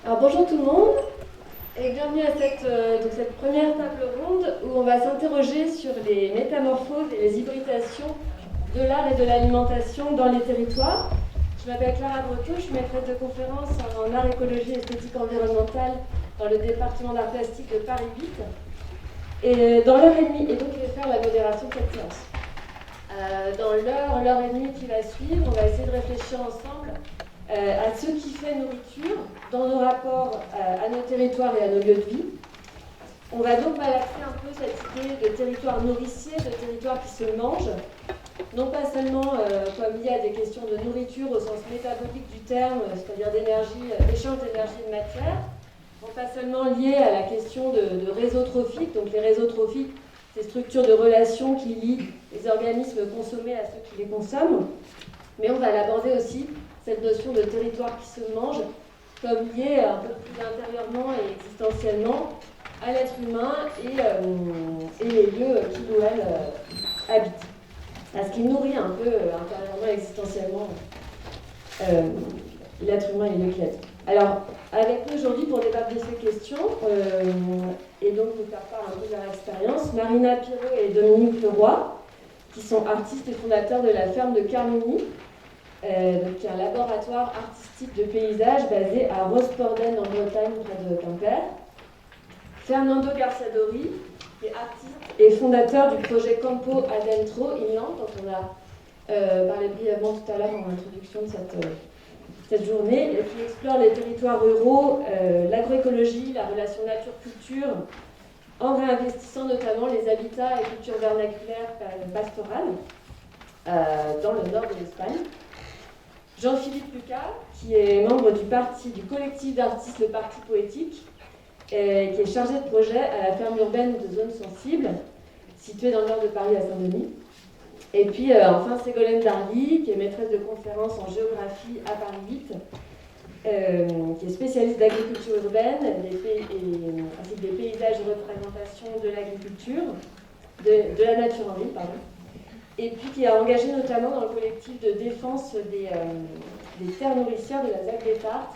Alors bonjour tout le monde et bienvenue à cette première table ronde où on va s'interroger sur les métamorphoses et les hybridations de l'art et de l'alimentation dans les territoires. Je m'appelle Clara Breteau, je suis maîtresse de conférence en art, écologie et esthétique environnementale dans le département d'art plastique de Paris 8. Et dans l'heure et demie, et donc je vais faire la modération de cette séance. Dans l'heure et demie qui va suivre, on va essayer de réfléchir ensemble à ce qui fait nourriture dans nos rapports à nos territoires et à nos lieux de vie. On va donc malaxer un peu cette idée de territoire nourricier, de territoire qui se mange, non pas seulement comme lié à des questions de nourriture au sens métabolique du terme, c'est-à-dire d'énergie, d'échange d'énergie et de matière, non pas seulement lié à la question de réseaux trophiques, donc les réseaux trophiques, ces structures de relations qui lient les organismes consommés à ceux qui les consomment, mais on va l'aborder aussi cette notion de territoire qui se mange comme liée un peu plus intérieurement et existentiellement à l'être humain et les lieux qui nous habitent. À ce qui nourrit un peu intérieurement et existentiellement l'être humain et les lieux qui habitent. Alors, avec nous aujourd'hui pour débattre de ces questions et donc nous faire part un peu de leur expérience, Marina Pirot et Dominique Leroy, qui sont artistes et fondateurs de la ferme de Carmigny, donc, qui est un laboratoire artistique de paysage basé à Rosporden en Bretagne, près de Quimper. Fernando Garciadori, qui est artiste et fondateur du projet Campo Adentro Inland, dont on a parlé brièvement tout à l'heure en introduction de cette journée, et qui explore les territoires ruraux, l'agroécologie, la relation nature-culture, en réinvestissant notamment les habitats et cultures vernaculaires pastorales dans le nord de l'Espagne. Jean-Philippe Lucas, qui est membre du collectif d'artistes Le Parti Poétique, qui est chargé de projet à la ferme urbaine de Zone Sensible, située dans le nord de Paris à Saint-Denis. Et puis enfin Ségolène Darly, qui est maîtresse de conférences en géographie à Paris 8, qui est spécialiste d'agriculture urbaine, ainsi que des paysages de représentation de l'agriculture, de la nature en ville, pardon. Et puis qui a engagé notamment dans le collectif de défense des terres nourricières de la ZAC des Tartes,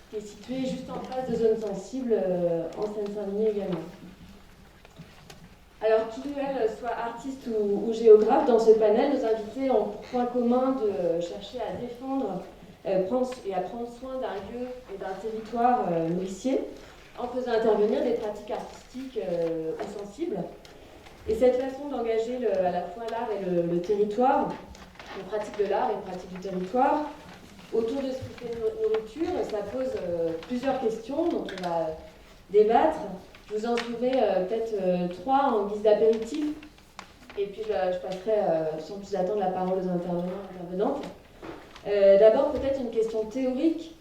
qui est située juste en face de Zone Sensible, en Seine-Saint-Denis également. Alors, qui elles soient artistes ou géographes, dans ce panel, nos invités ont pour point commun de chercher à défendre et à prendre soin d'un lieu et d'un territoire nourricier, en faisant intervenir des pratiques artistiques ou sensibles. Et cette façon d'engager à la fois l'art et le territoire, une pratique de l'art et une pratique du territoire, autour de ce qui fait nourriture, ça pose plusieurs questions dont on va débattre. Je vous en soumettrai peut-être trois en guise d'apéritif, et puis je passerai sans plus attendre la parole aux intervenants et intervenantes. D'abord, peut-être une question théorique.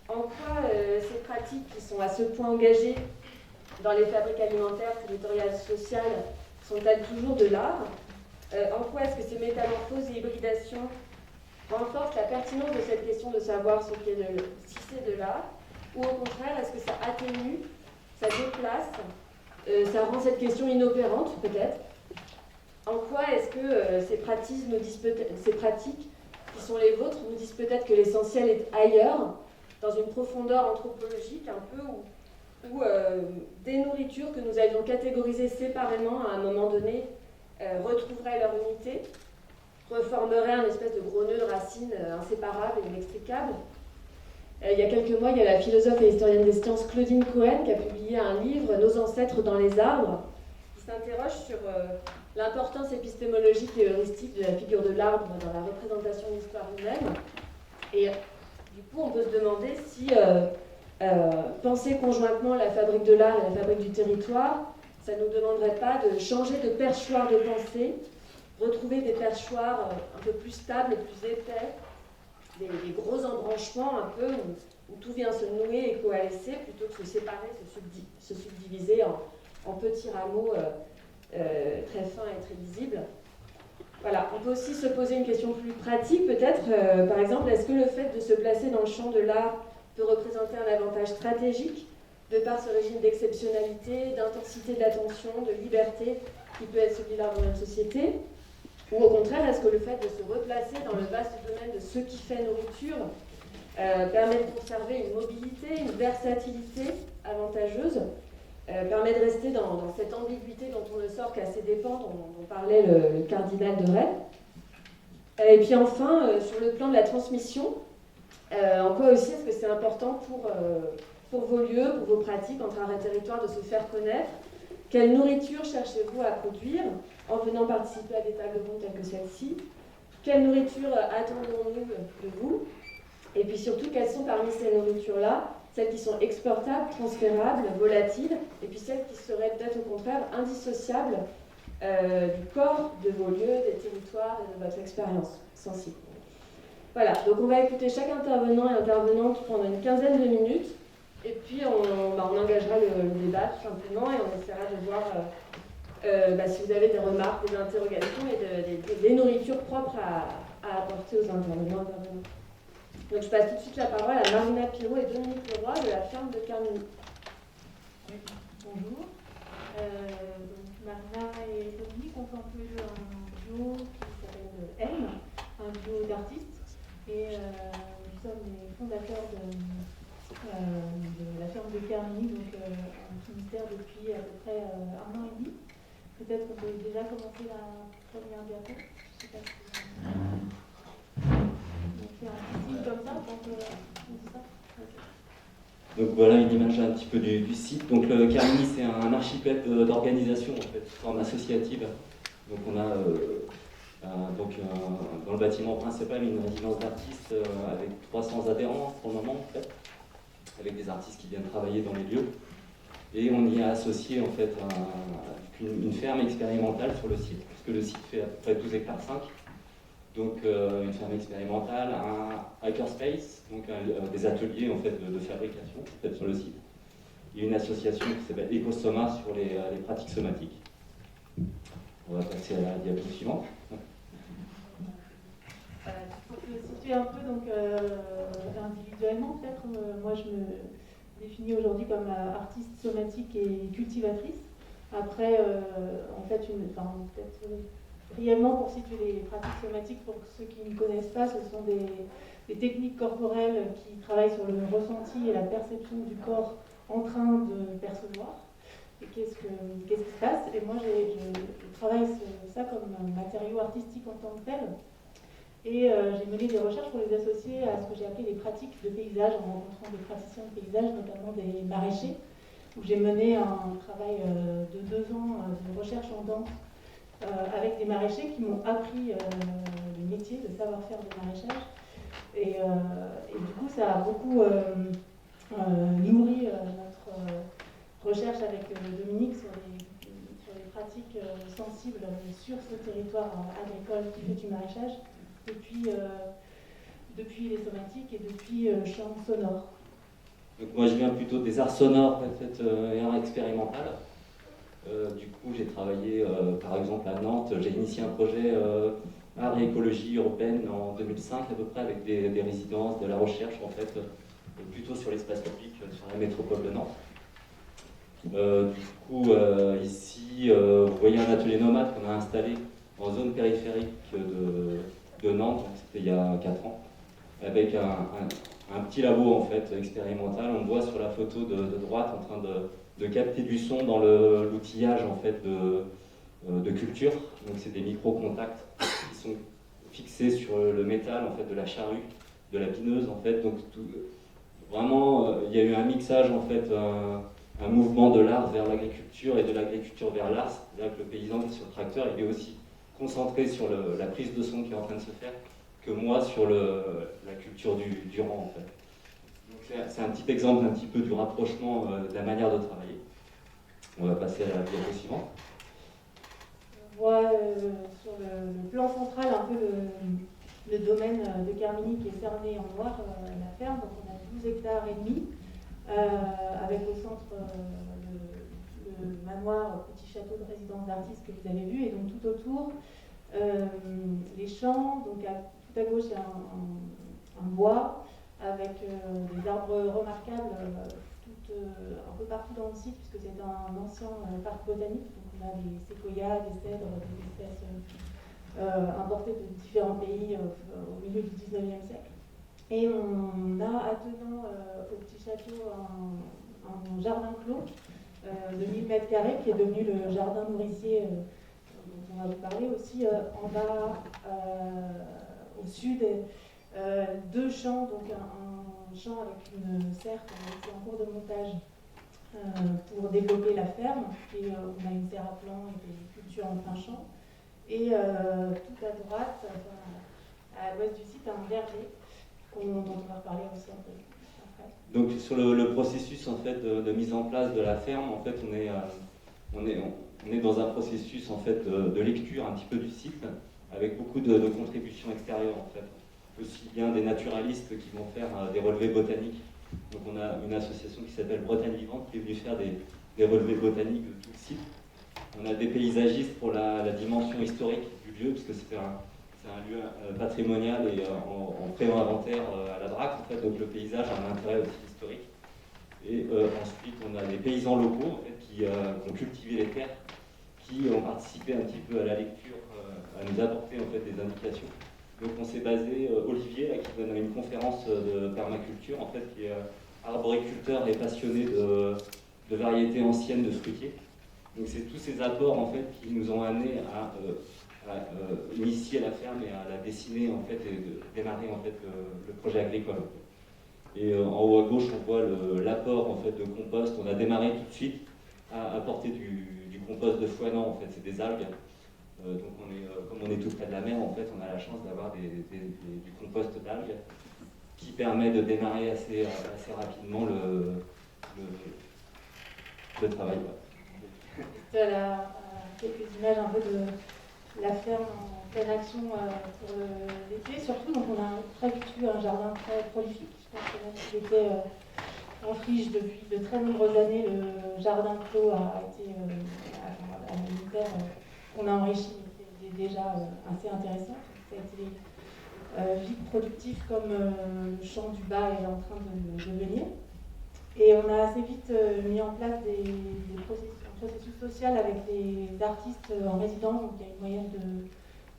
En quoi ces pratiques qui sont à ce point engagées dans les fabriques alimentaires, territoriales, sociales, sont-elles toujours de l'art ? En quoi est-ce que ces métamorphoses et hybridations renforcent la pertinence de cette question de savoir si c'est de l'art ? Ou au contraire, est-ce que ça atténue, ça déplace, ça rend cette question inopérante peut-être ? En quoi est-ce que ces pratiques qui sont les vôtres nous disent peut-être que l'essentiel est ailleurs, dans une profondeur anthropologique un peu où des nourritures que nous avions catégorisées séparément à un moment donné retrouveraient leur unité, reformeraient un espèce de gros nœud de racines inséparable et inextricable. Il y a quelques mois, il y a la philosophe et historienne des sciences Claudine Cohen qui a publié un livre, Nos ancêtres dans les arbres, qui s'interroge sur l'importance épistémologique et heuristique de la figure de l'arbre dans la représentation de l'histoire humaine. Et du coup, on peut se demander si penser conjointement la fabrique de l'art et la fabrique du territoire, ça ne nous demanderait pas de changer de perchoir de pensée, retrouver des perchoirs un peu plus stables et plus épais, des gros embranchements un peu où tout vient se nouer et coalescer plutôt que se séparer, se subdiviser en petits rameaux très fins et très visibles. Voilà, on peut aussi se poser une question plus pratique peut-être, par exemple, est-ce que le fait de se placer dans le champ de l'art peut représenter un avantage stratégique de par ce régime d'exceptionnalité, d'intensité d'attention, de liberté qui peut être celui-là dans notre société ? Ou au contraire, est-ce que le fait de se replacer dans le vaste domaine de ce qui fait nourriture permet de conserver une mobilité, une versatilité avantageuse, permet de rester dans cette ambiguïté dont on ne sort qu'à ses dépens, dont parlait le cardinal de Rennes. Et puis enfin, sur le plan de la transmission, en quoi aussi est-ce que c'est important pour vos lieux, pour vos pratiques entre art et territoire de se faire connaître? Quelle nourriture cherchez-vous à produire en venant participer à des tables rondes telles que celle-ci? Quelle nourriture attendons-nous de vous? Et puis surtout, quelles sont parmi ces nourritures-là celles qui sont exportables, transférables, volatiles, et puis celles qui seraient peut-être au contraire indissociables du corps, de vos lieux, des territoires et de votre expérience sensible. Voilà, donc on va écouter chaque intervenant et intervenante pendant une quinzaine de minutes, et puis on engagera le débat tout simplement, et on essaiera de voir si vous avez des remarques, des interrogations et des nourritures propres à apporter aux intervenants. Donc je passe tout de suite la parole à Marina Pirot et Dominique Leroy de la ferme de Carmigny. Oui, bonjour. Donc Marina et Dominique ont fait tous les deux un duo qui s'appelle M, un duo d'artistes. Et nous sommes les fondateurs de la ferme de Carmigny, donc en Finistère depuis à peu près 1 an et demi. Peut-être qu'on peut déjà commencer la première diapo. Je sais pas si on fait un signe comme ça quand on dit ça. Donc voilà une image un petit peu du site. Donc le Carmigny, c'est un archipel d'organisations en fait, forme associative. Donc on a dans le bâtiment principal une résidence d'artistes avec 300 adhérents pour le moment en fait, avec des artistes qui viennent travailler dans les lieux. Et on y a associé en fait une ferme expérimentale sur le site, puisque le site fait à peu près 12 hectares 5. Donc une ferme expérimentale, un hackerspace, donc des ateliers en fait, de fabrication en fait, sur le site. Et une association qui s'appelle EcoSoma sur les pratiques somatiques. On va passer à la diapo suivante. Pour te situer un peu donc, individuellement, peut-être, moi je me définis aujourd'hui comme artiste somatique et cultivatrice. Après, en fait, peut-être brièvement pour situer les pratiques somatiques, pour ceux qui ne connaissent pas, ce sont des techniques corporelles qui travaillent sur le ressenti et la perception du corps en train de percevoir. Et qu'est-ce qui se passe? Et moi, je travaille ça comme un matériau artistique en tant que tel. Et j'ai mené des recherches pour les associer à ce que j'ai appelé les pratiques de paysage, en rencontrant des praticiens de paysage, notamment des maraîchers, où j'ai mené un travail de 2 ans de recherche en danse avec des maraîchers qui m'ont appris le métier, le savoir-faire de maraîchage. Et du coup, ça a beaucoup nourri notre recherche avec Dominique sur les pratiques sensibles sur ce territoire agricole qui fait du maraîchage depuis les somatiques et depuis chant sonore. Donc moi je viens plutôt des arts sonores peut-être et arts expérimental. Du coup j'ai travaillé par exemple à Nantes, j'ai initié un projet art et écologie urbaine en 2005 à peu près avec des résidences, de la recherche en fait, plutôt sur l'espace public, sur la métropole de Nantes. Ici vous voyez un atelier nomade qu'on a installé en zone périphérique de Nantes, c'était il y a 4 ans, avec un petit labo en fait expérimental. On voit sur la photo de droite en train de capter du son dans l'outillage en fait de culture. Donc c'est des micro-contacts qui sont fixés sur le métal en fait de la charrue, de la pineuse en fait. Donc vraiment il y a eu un mixage en fait, un mouvement de l'art vers l'agriculture et de l'agriculture vers l'art. C'est-à-dire que le paysan qui est sur le tracteur, il est aussi concentré sur la prise de son qui est en train de se faire que moi sur la culture du rang en fait. Donc c'est un petit exemple un petit peu du rapprochement de la manière de travailler. On va passer à la diapo suivante. On voit sur le plan central un peu le domaine de Carmigny qui est cerné en noir, la ferme. Donc on a 12 hectares et demi, avec au centre le manoir, petit château de résidence d'artistes que vous avez vu, et donc tout autour les champs. Donc tout à gauche il y a un bois avec des arbres remarquables un peu partout dans le site, puisque c'est un ancien parc botanique. Donc on a des séquoias, des cèdres, des espèces importées de différents pays au milieu du 19e siècle. Et on a attenant au petit château un jardin clos de 1000 mètres carrés qui est devenu le jardin nourricier dont on va vous parler aussi en bas au sud. Deux champs, donc un champ avec une serre qui est en cours de montage pour développer la ferme. Et on a une serre à plant et des cultures en plein champ. Et tout à droite, à l'ouest du site, un verger dont on va reparler aussi un peu après. Donc sur le processus en fait de mise en place de la ferme, en fait on est dans un processus en fait de lecture un petit peu du site, avec beaucoup de contributions extérieures en fait. Aussi bien des naturalistes qui vont faire des relevés botaniques. Donc on a une association qui s'appelle Bretagne Vivante qui est venue faire des relevés botaniques de tout le site. On a des paysagistes pour la dimension historique du lieu, parce que c'est un lieu patrimonial et en pré-inventaire à la DRAC, en fait, donc le paysage a un intérêt aussi historique. Et ensuite, on a des paysans locaux en fait, qui ont cultivé les terres, qui ont participé un petit peu à la lecture, à nous apporter en fait, des indications. Donc on s'est basé, Olivier, là, qui donne une conférence de permaculture, en fait, qui est arboriculteur et passionné de variétés anciennes de fruitiers. Donc c'est tous ces apports en fait qui nous ont amenés à initier la ferme et à la dessiner en fait et de démarrer en fait le projet agricole. Et en haut à gauche on voit l'apport en fait de compost. On a démarré tout de suite à apporter du compost de foinan en fait, c'est des algues. Donc comme on est tout près de la mer en fait, on a la chance d'avoir du compost d'algues qui permet de démarrer assez rapidement le travail. Quelques images un peu de la ferme en pleine action pour l'été, surtout. Donc on a très vite eu un jardin très prolifique. Je pense que même s'il était en friche depuis de très nombreuses années, le jardin clos a été à l'unitaire qu'on a enrichi, était déjà assez intéressant. Ça a été vite productif comme le champ du bas est en train de devenir. Et on a assez vite mis en place un processus social avec des artistes en résidence. Donc il y a une moyenne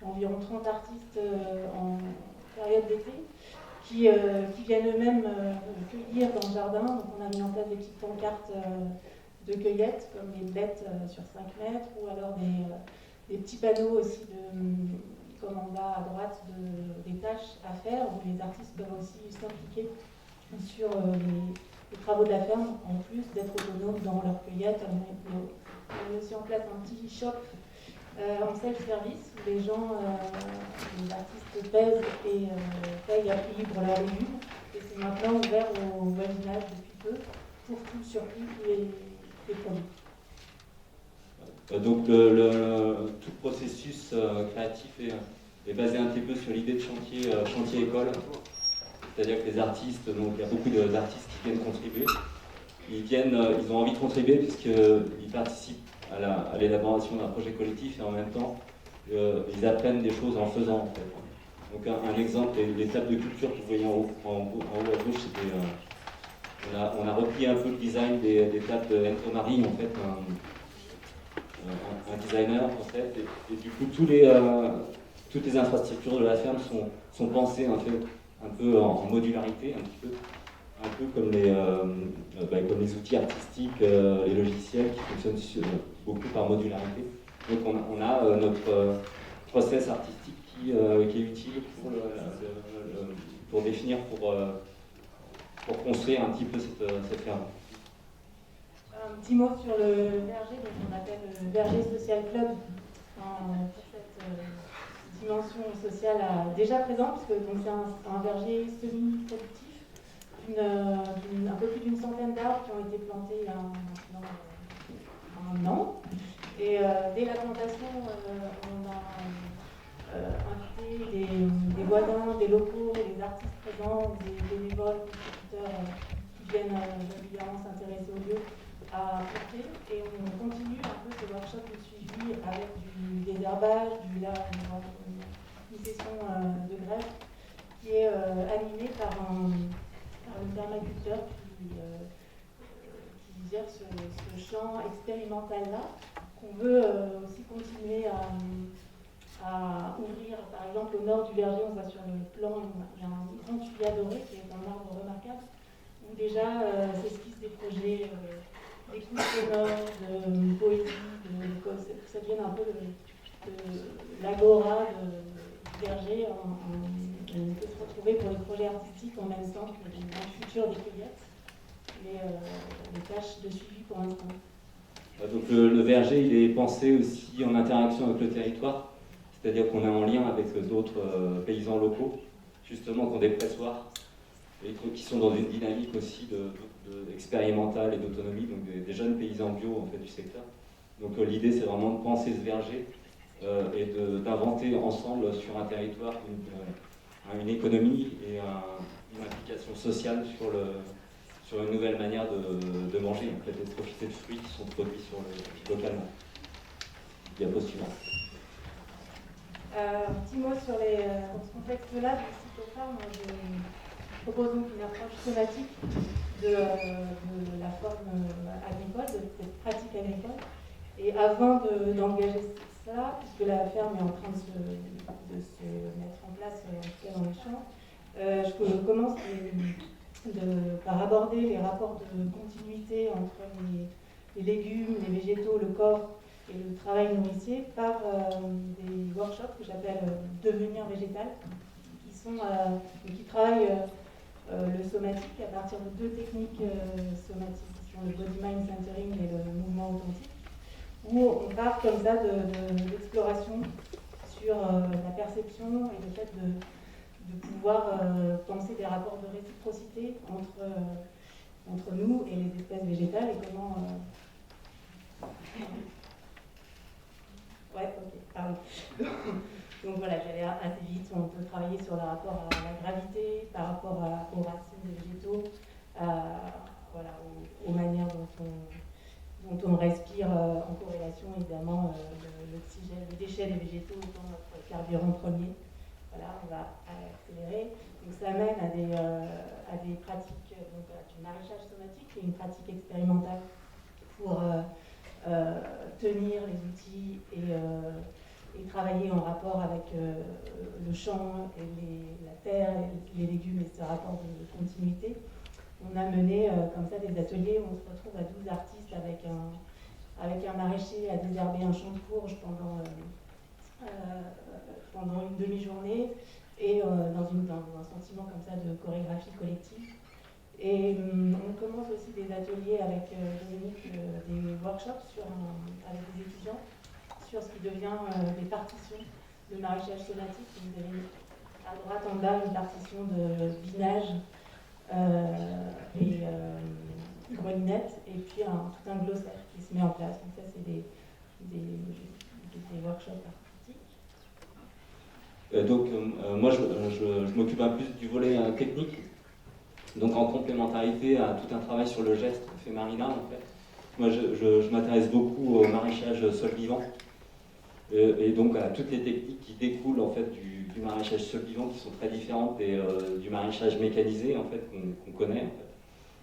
d'environ 30 artistes en période d'été qui viennent eux-mêmes cueillir dans le jardin. Donc on a mis en place des petites pancartes de cueillette, comme les bêtes sur 5 mètres, ou alors des petits panneaux aussi, comme en bas à droite, des tâches à faire, où les artistes peuvent aussi s'impliquer sur les travaux de la ferme, en plus d'être autonomes dans leur cueillette. On a mis aussi en place un petit shop en self-service où les gens, les artistes pèsent et payent à prix libre leurs légumes. Et c'est maintenant ouvert au voisinage depuis peu pour tout le surplus, tous les produits. Donc tout le processus créatif est basé un petit peu sur l'idée de chantier école. C'est-à-dire que les artistes, donc il y a beaucoup d'artistes qui viennent contribuer. Ils ont envie de contribuer puisqu'ils participent à l'élaboration d'un projet collectif et en même temps, ils apprennent des choses en faisant. En fait. Donc un exemple, les tables de culture que vous voyez en haut à gauche, c'était on a repris un peu le design des tables de Enzo Marie, en fait, un designer en fait, et du coup toutes les infrastructures de la ferme sont pensées en fait, un peu en modularité, un peu comme les outils artistiques, les logiciels qui fonctionnent beaucoup par modularité. Donc on a notre process artistique qui est utile pour définir, pour construire un petit peu cette ferme. Un petit mot sur le verger, donc on appelle le verger social club, pour cette dimension sociale déjà présente, parce que c'est un verger semi-productif, un peu plus d'une centaine d'arbres qui ont été plantés il y a maintenant un an. Et dès la plantation, on a invité des voisins, des locaux, des artistes présents, des bénévoles, contributeurs qui viennent régulièrement s'intéresser au lieu à planter. Et on continue un peu ce workshop de suivi avec du désherbage, une session de greffe qui est animée par un permaculteur qui gère ce champ expérimental-là, qu'on veut aussi continuer à ouvrir. Par exemple, au nord du verger, on voit sur le plan, il y a un grand tuyau doré, qui est un arbre remarquable, où déjà s'esquissent des projets d'écoute sonore, de poésie, ça devient un peu l'agora du Verger. On peut se retrouver pour les projets artistiques en même temps que dans le futur des cueillettes, les tâches de suivi pour l'instant. Donc le verger, il est pensé aussi en interaction avec le territoire, c'est-à-dire qu'on est en lien avec d'autres paysans locaux, justement qui ont des pressoirs, et qui sont dans une dynamique aussi expérimentale et d'autonomie, donc des jeunes paysans bio en fait, du secteur. Donc l'idée, c'est vraiment de penser ce verger et d'inventer ensemble sur un territoire une économie et une implication sociale sur une nouvelle manière de manger, en fait, et de profiter de fruits qui sont produits localement. Diapo suivante. Un petit mot sur dans ce contexte-là du cytophare. Moi, je propose donc une approche somatique de la forme agricole, de cette pratique agricole. Et avant d'engager ça, puisque la ferme est en train de se mettre en place, en tout cas dans les champs, je commence par aborder les rapports de continuité entre les légumes, les végétaux, le corps et le travail nourricier par des workshops que j'appelle devenir végétal, qui travaillent le somatique à partir de deux techniques somatiques, qui sont le body mind centering et le mouvement authentique, où on part comme ça de l'exploration sur la perception et le fait de pouvoir penser des rapports de réciprocité entre nous et les espèces végétales et comment... Ouais, ok, pardon. Donc voilà, j'allais assez vite. On peut travailler sur le rapport à la gravité, par rapport aux racines des végétaux, voilà, aux manières dont on respire en corrélation, évidemment, l'oxygène, le déchet des végétaux étant notre carburant premier. Voilà, on va accélérer. Donc ça mène à des pratiques, donc du maraîchage somatique, qui est une pratique expérimentale pour tenir les outils et travailler en rapport avec le champ et la terre, et les légumes et ce rapport de continuité. On a mené comme ça des ateliers où on se retrouve à 12 artistes avec un maraîcher à désherber un champ de courge pendant une demi-journée et dans un sentiment comme ça de chorégraphie collective. Et on commence aussi des ateliers avec Dominique, des workshops avec des étudiants sur ce qui devient des partitions de maraîchage somatique. Vous avez à droite en bas une partition de binage et grelinette, et puis tout un glossaire qui se met en place. Donc ça, c'est des workshops artistiques. Moi, je m'occupe un peu plus du volet technique, donc en complémentarité à tout un travail sur le geste que fait Marina, en fait. Moi, je m'intéresse beaucoup au maraîchage sol vivant, et donc à toutes les techniques qui découlent en fait du maraîchage sol vivant, qui sont très différentes du maraîchage mécanisé en fait qu'on connaît. En fait.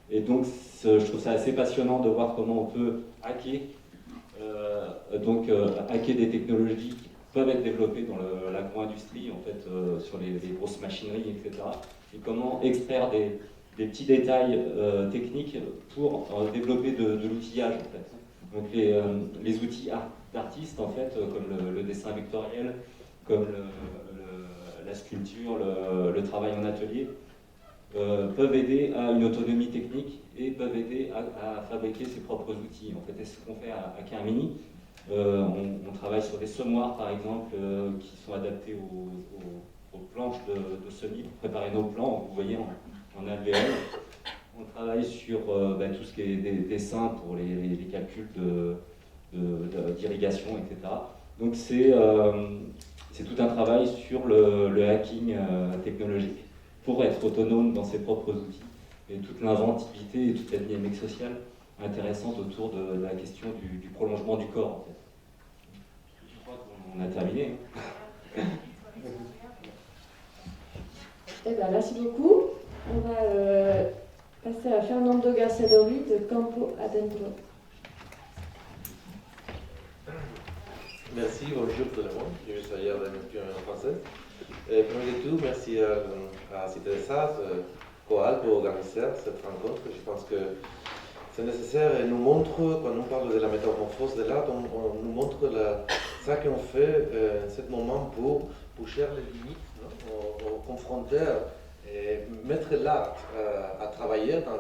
Et donc, je trouve ça assez passionnant de voir comment on peut hacker des technologies qui peuvent être développées dans l'agro-industrie, en fait, sur les grosses machineries, etc. Et comment extraire des petits détails techniques pour développer de l'outillage, en fait. Donc les outils d'artistes, en fait, comme le dessin vectoriel, comme la sculpture, le travail en atelier, peuvent aider à une autonomie technique et peuvent aider à fabriquer ses propres outils. En fait, et ce qu'on fait à Carmini, on travaille sur des semoirs, par exemple, qui sont adaptés aux planches de semis pour préparer nos plants. Vous voyez, en alvéole. On travaille sur tout ce qui est des dessins pour les calculs d'irrigation, etc. Donc c'est tout un travail sur le hacking technologique pour être autonome dans ses propres outils, et toute l'inventivité et toute la dynamique sociale intéressante autour de la question du prolongement du corps, en fait. Je crois qu'on a terminé. Eh bien, merci beaucoup. On va passer à Fernando Garçadori de Campo Adentro. Merci, bonjour tout le monde. Je vais essayer de m'exprimer en français. Premier de tout, merci à Cité des Arts, Coal, pour organiser cette rencontre. Je pense que c'est nécessaire et nous montre, quand on parle de la métamorphose de l'art, on nous montre ça qu'on fait en ce moment pour pousser les limites, pour confronter et mettre l'art à travailler dans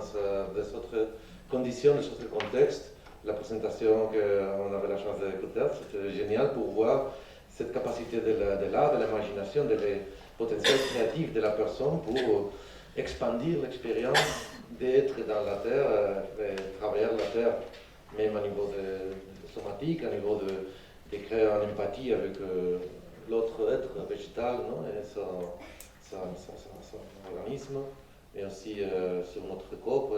des autres conditions, des autres contextes. La présentation qu'on avait la chance d'écouter, c'était génial pour voir cette capacité de l'art, de l'imagination, de les potentiels créatifs de la personne pour expandir l'expérience d'être dans la terre, travailler la terre, même à niveau de somatique, à niveau de créer une empathie avec l'autre être végétal, non, et son organisme, mais aussi sur notre corps,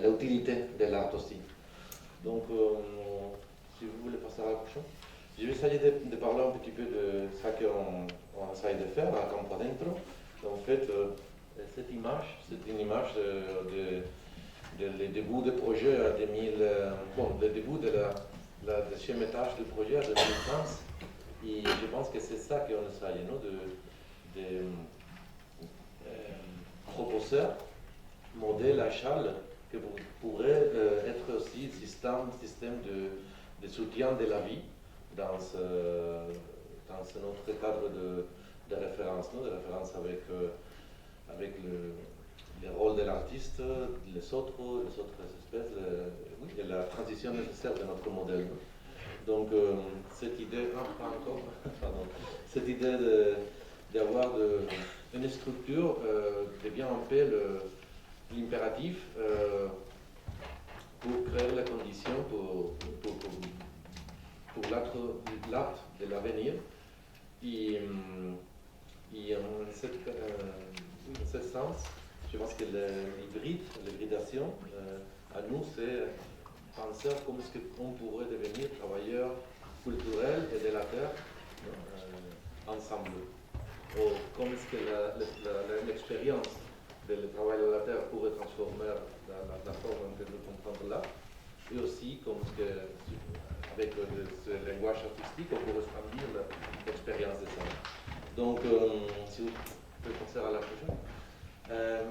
l'utilité de l'art aussi. Donc, si vous voulez passer à la prochaine, je vais essayer de parler un petit peu de ce qu'on essaye de faire à Campo Adentro. En fait, cette image, c'est une image de début du projet à 2000, le début de la deuxième étage du projet à 2015. Et je pense que c'est ça qu'on essaye, non, de proposer modèle à échelle que pourrait être aussi système de soutien de la vie dans notre cadre de référence, non, de référence avec le rôle de l'artiste, les autres espèces, et la transition nécessaire de notre modèle. Donc cette idée, pardon, cette idée d'avoir une structure devient un peu l'impératif pour créer les conditions pour l'art de l'avenir. Et en ce sens, je pense que l'hybridation, à nous, c'est penser comment est-ce qu'on pourrait devenir travailleurs culturels et de la terre ensemble. Ou comment est-ce que l'expérience du travail de la terre pourrait transformer la forme que nous comprenons là. Et aussi, comme que, avec ce langage artistique, on pourrait expandir l'expérience de ça. Donc, si vous pouvez passer à la prochaine.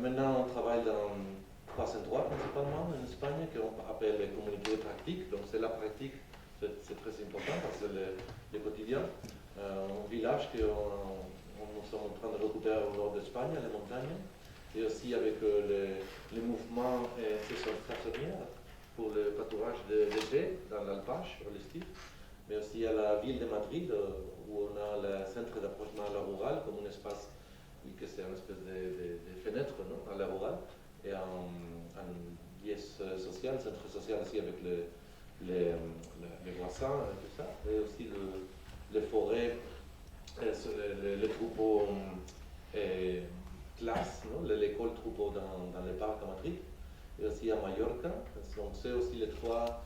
Maintenant, on travaille dans 3 endroits principalement en Espagne qu'on appelle les communautés pratiques. Donc, c'est la pratique, c'est très important parce que c'est le quotidien. Un village que nous sommes en train de récupérer au nord d'Espagne, les montagnes, et aussi avec les mouvements saisonniers pour le pâturage d'été dans l'alpage, pour l'estif, mais aussi à la ville de Madrid où on a le centre d'approchement à la rurale comme un espace, que c'est une espèce de fenêtre, non, à la rurale, et un liesse social, un centre social aussi avec les voisins et tout ça, et aussi les forêts, les troupeaux classe, l'école troupeau dans le parc à Madrid, et aussi à Mallorca. Donc c'est aussi les 3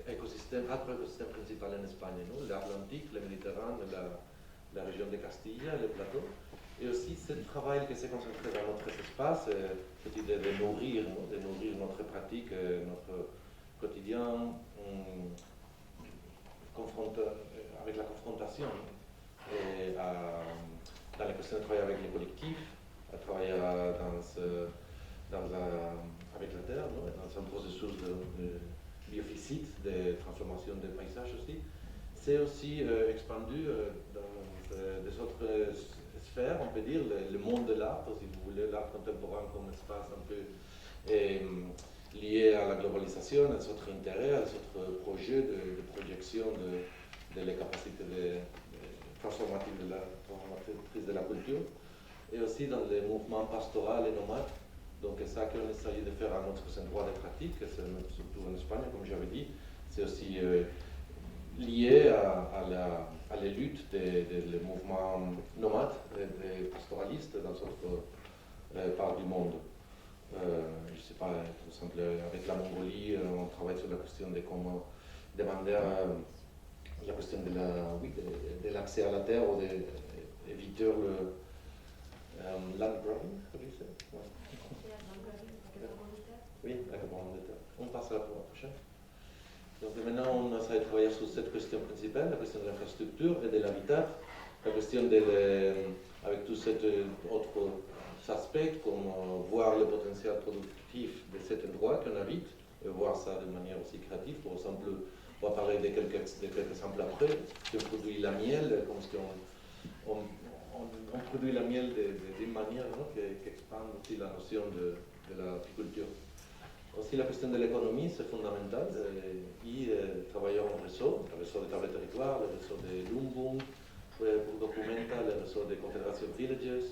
écosystèmes principaux en Espagne, l'Atlantique, le Méditerranée, la région de Castille, le plateau. Et aussi ce travail qui s'est concentré dans notre espace, cette idée de nourrir notre pratique, notre quotidien, avec la confrontation. Et dans les questions de travailler avec les collectifs, à travailler avec la terre, non, dans un processus de biophysique, de transformation des paysages aussi. C'est aussi expandu dans des autres sphères, on peut dire, le monde de l'art, si vous voulez, l'art contemporain comme espace un peu lié à la globalisation, à notre intérêt, à notre projet de projection de les capacités transformatives de la culture, et aussi dans les mouvements pastoraux et nomades. Donc c'est ça qu'on essaye de faire à notre endroit de pratique, surtout en Espagne, comme j'avais dit. C'est aussi lié à la lutte des mouvements nomades et des pastoralistes dans d'autres parts du monde. Je ne sais pas, par exemple, avec la Mongolie, on travaille sur la question de comment demander la question de l'accès à la terre ou d'éviter le land grabbing, oui, l'accaparement de terre. On passe à la prochaine. Donc maintenant, on essaie de travailler sur cette question principale, la question de l'infrastructure et de l'habitat, la question avec tous ces autres aspects, comme voir le potentiel productif de cet endroit qu'on habite, et voir ça de manière aussi créative. Par exemple, on va parler de quelques exemples après. Si on produit la miel, comme si on produit la miel d'une manière qui expande aussi la notion de l'apiculture. Aussi, la question de l'économie, c'est fondamental. Travailler en réseau, le réseau de table territoire, le réseau de Lumbung, pour Documenta, le réseau de Confédération Villages,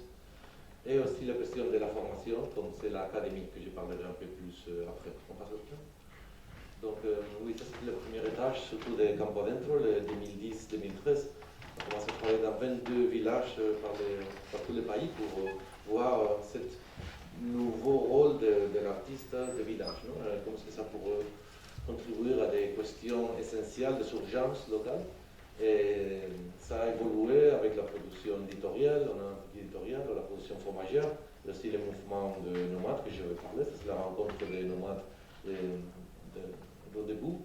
et aussi la question de la formation, comme c'est l'académie que je parlerai un peu plus après. On passe au plan. Donc, oui, ça c'était la première étage, surtout de Campo Adentro, le 2010-2013. On a commencé à travailler dans 22 villages par tous les pays pour voir ce nouveau rôle de l'artiste de village. Comment est-ce que ça pourrait contribuer à des questions essentielles de surgence locale. Et ça a évolué avec la production éditoriale, on a un petit éditorial, la production fromagère, aussi le mouvement de nomades que je vais parler, c'est la rencontre des nomades à debout.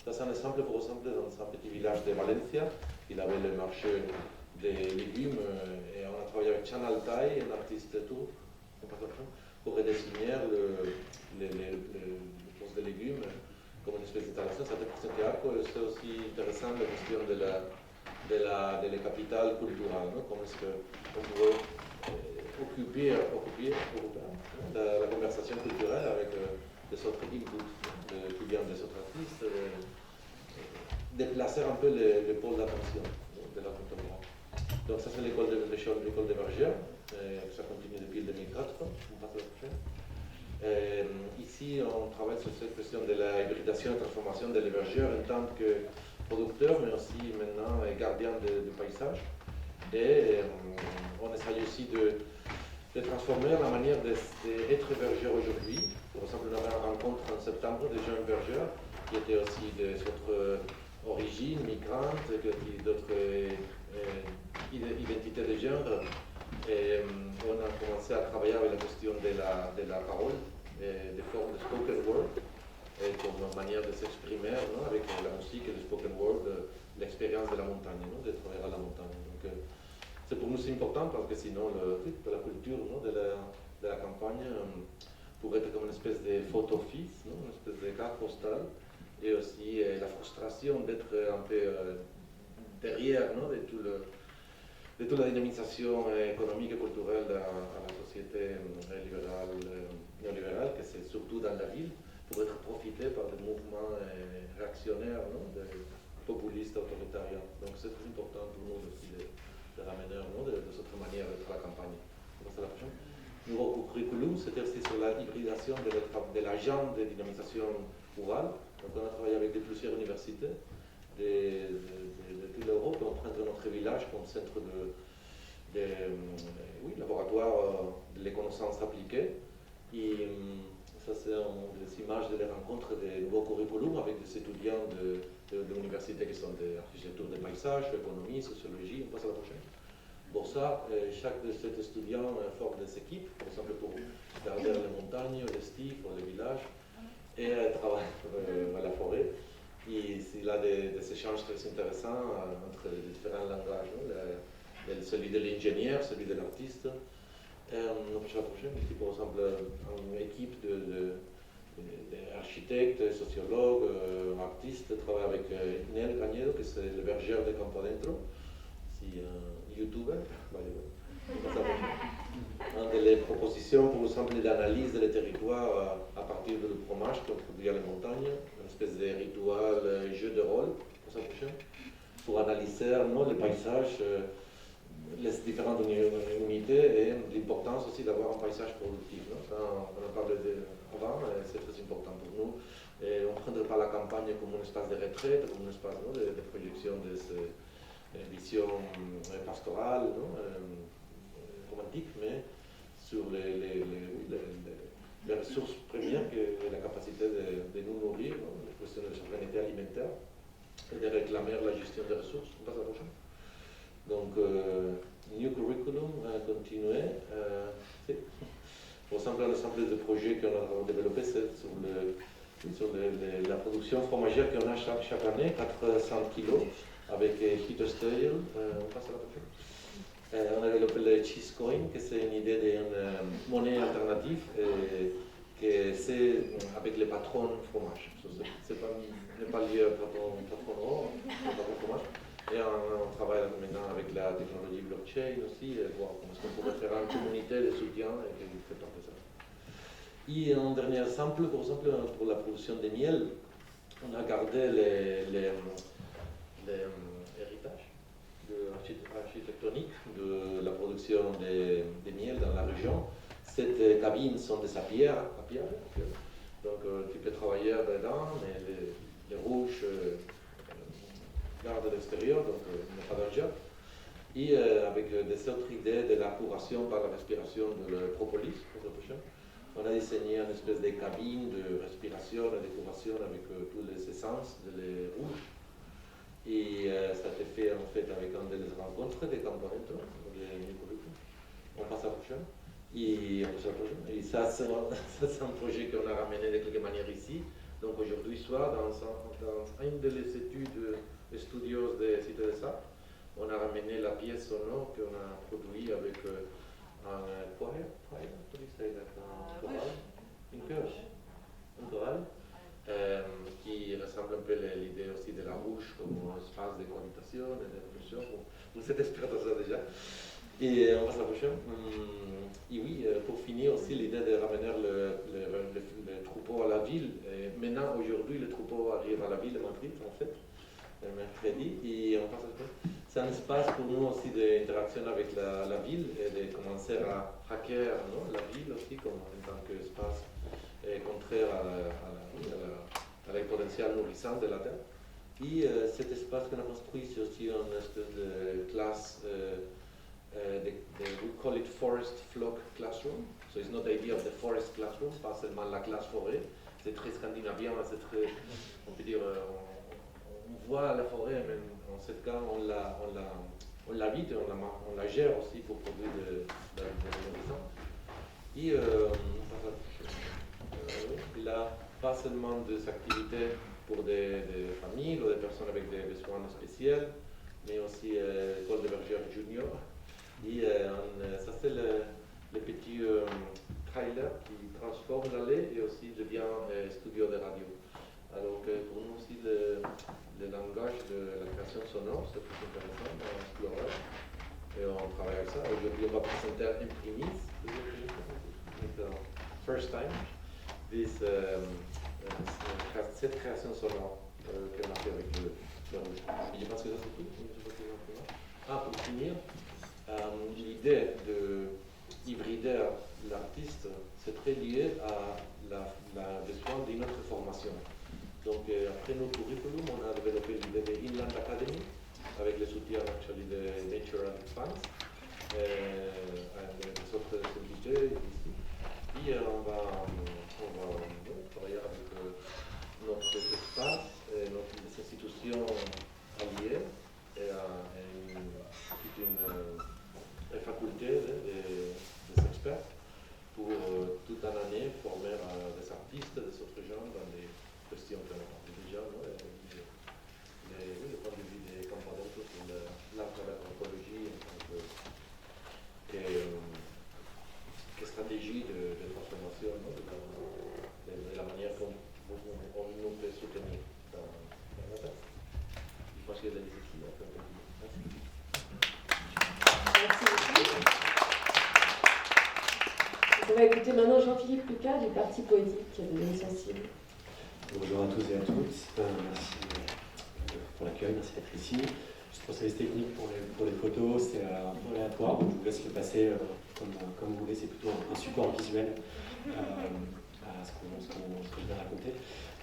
Ça c'est un exemple, par exemple, dans un petit village de Valencia, il avait le marché des légumes et on a travaillé avec Chanal Tai, un artiste tout, pour redessiner le poste de légumes comme une espèce d'installation. Ça fait théâtre, c'est aussi intéressant la question de la capitale culturelle, comment est-ce qu'on pourrait occuper la conversation culturelle avec des autres inputs qui viennent des autres artistes, déplacer un peu le pôle d'attention de la contemporain. Donc ça c'est l'école de Vergères, ça continue depuis le 2004, on passe à la prochaine. Ici, on travaille sur cette question de la hybridation et transformation de l'hébergeur en tant que producteur, mais aussi maintenant gardien du paysage. Et on essaye aussi de transformer la manière d'être hébergeur aujourd'hui. Par exemple, on avait une rencontre en septembre de jeunes hébergeurs qui étaient aussi d'autres origines, migrantes, d'autres identités de genre. Et on a commencé à travailler avec la question de la parole, des formes de spoken word, et comme manière de s'exprimer avec la musique et le spoken word, l'expérience de la montagne, de travailler à la montagne. Donc, c'est pour nous important parce que sinon la culture de la campagne pourrait être comme une espèce de photo-office, une espèce de carte postale, et aussi la frustration d'être un peu derrière de toute la dynamisation économique et culturelle à la société néolibérale, que c'est surtout dans la ville, pour être profité par des mouvements réactionnaires, populistes, autoritaires. Donc c'est très important pour nous aussi de ramener de cette manière d'être à la campagne. On passe à la prochaine. Nouveau curriculum, c'était aussi sur la hybridation de l'agent de dynamisation rurale. Donc on a travaillé avec plusieurs universités de toute l'Europe, on prend notre village comme centre de laboratoire de connaissances appliquées. Et ça, c'est des images de les rencontres des nouveaux curriculums avec des étudiants de l'université qui sont des architectures de paysage, économie, sociologie. On passe à la prochaine. Pour ça, chaque de ces étudiants forme des équipes, par exemple pour garder les montagnes, les stifs, les villages, et travailler à la forêt. Et il a des échanges très intéressants entre les différents langages, celui de l'ingénieur, celui de l'artiste. On passe à la prochaine. Ici, par exemple, une équipe d'architectes, sociologues, artistes travaille avec Nel Cañedo, qui est le berger de Campo Adentro, youtuber. Les propositions, par exemple, d'analyse des territoires à partir du fromage qu'on produit à la montagne, une espèce de rituel, jeu de rôle, pour analyser les paysages, les différentes unités et l'importance aussi d'avoir un paysage productif. Quand on en parle avant, c'est très important pour nous. Et on ne prendrait pas la campagne comme un espace de retraite, comme un espace de projection de ces visions pastorales, romantiques, mais sur les ressources premières et la capacité de nous nourrir, la question de la souveraineté alimentaire et de réclamer la gestion des ressources. On passe à la prochaine. Donc, New Curriculum continué. Par exemple, l'ensemble des projets qu'on a développés, c'est sur sur la production fromagère qu'on a chaque année, 400 kilos, avec Peter Steele, on passe à la prochaine. On a développé le Cheese Coin, que c'est une idée d'une monnaie alternative, que c'est avec les patrons fromage. C'est pas lié au patron or, c'est pas le fromage. Et on travaille maintenant avec la technologie blockchain aussi, voir comment est-ce qu'on pourrait faire une communauté de soutien et qui fait partie de ça. Et un dernier exemple, par exemple, pour la production de miel, on a gardé l'héritage architectonique de la production de miel dans la région. Ces cabines sont des pierres, donc tu peux travailler dedans, mais les rouges gardent l'extérieur, donc il n'y a pas danger. Et avec des autres idées de la curation par la respiration de la propolis, pour la prochaine. On a dissigné une espèce de cabine de respiration et de curation avec tous les essences des rouges. Et ça a été fait en fait avec un des rencontres des components, des microbiques. On passe à la prochaine. Et ça, c'est un projet qu'on a ramené de quelque manière ici. Donc aujourd'hui soir, dans une des études de studios de Cité des Arts, on a ramené la pièce sonore qu'on a produite avec un chorale, qui ressemble un peu à l'idée aussi de la bouche comme espace de cohabitation et de réflexion. Vous êtes expert de ça déjà. Et on passe à la prochaine. Et oui, pour finir aussi, l'idée de ramener le troupeau à la ville. Et maintenant, aujourd'hui, le troupeau arrive à la ville de Madrid, en fait, le mercredi. Et on passe à la prochaine. C'est un espace pour nous aussi d'interaction avec la ville et de commencer à hacker la ville aussi comme en tant qu'espace contraire à la potentiel nourrissant de la terre. Et cet espace qu'on a construit, c'est aussi une espèce de classe. We call it forest flock classroom. So it's not the idea of the forest classroom, pas seulement la classe forêt. C'est très scandinavien, c'est très, on peut dire, on voit la forêt, mais en ce cas, on l'habite et on la gère aussi pour produire de nourriture. Et il a pas seulement des activités pour des familles ou des personnes avec des besoins spéciaux, mais aussi l'école de bergère junior. Et ça, c'est le petit trailer qui transforme la lait et aussi devient studio de radio. Alors que pour nous aussi, le langage de la création sonore, c'est plus intéressant à explorer. Et on travaille avec ça. Aujourd'hui, on va présenter Imprimis, first time, cette création sonore qu'on a fait avec le rouge. Je pense que ça c'est tout. Pour finir, l'idée de hybrider l'artiste, c'est très lié à la besoin d'une autre formation. Donc après nos curriculum, on a développé l'idée de Inland Academy avec le soutien de Nature and Expanse et des autres entités ici. Et on va travailler avec notre espace, les institutions alliées et une faculté des experts pour toute une année former des artistes, des autres gens dans des questions qu'on a parlé déjà, le point de vue des composants sur l'art de l'anthropologie en tant que stratégie de transformation de la manière dont on nous peut soutenir dans la terre. Je pense qu'il y a des équipes à faire. Merci beaucoup. On va écouter maintenant Jean-Philippe Lucas du Parti Poétique de l'Insensible. Bonjour à tous et à toutes. Merci pour l'accueil, merci d'être ici. Juste pour service technique pour les photos, c'est un peu aléatoire, donc je vous laisse le passer comme vous voulez, c'est plutôt un support visuel à ce que je vais raconter.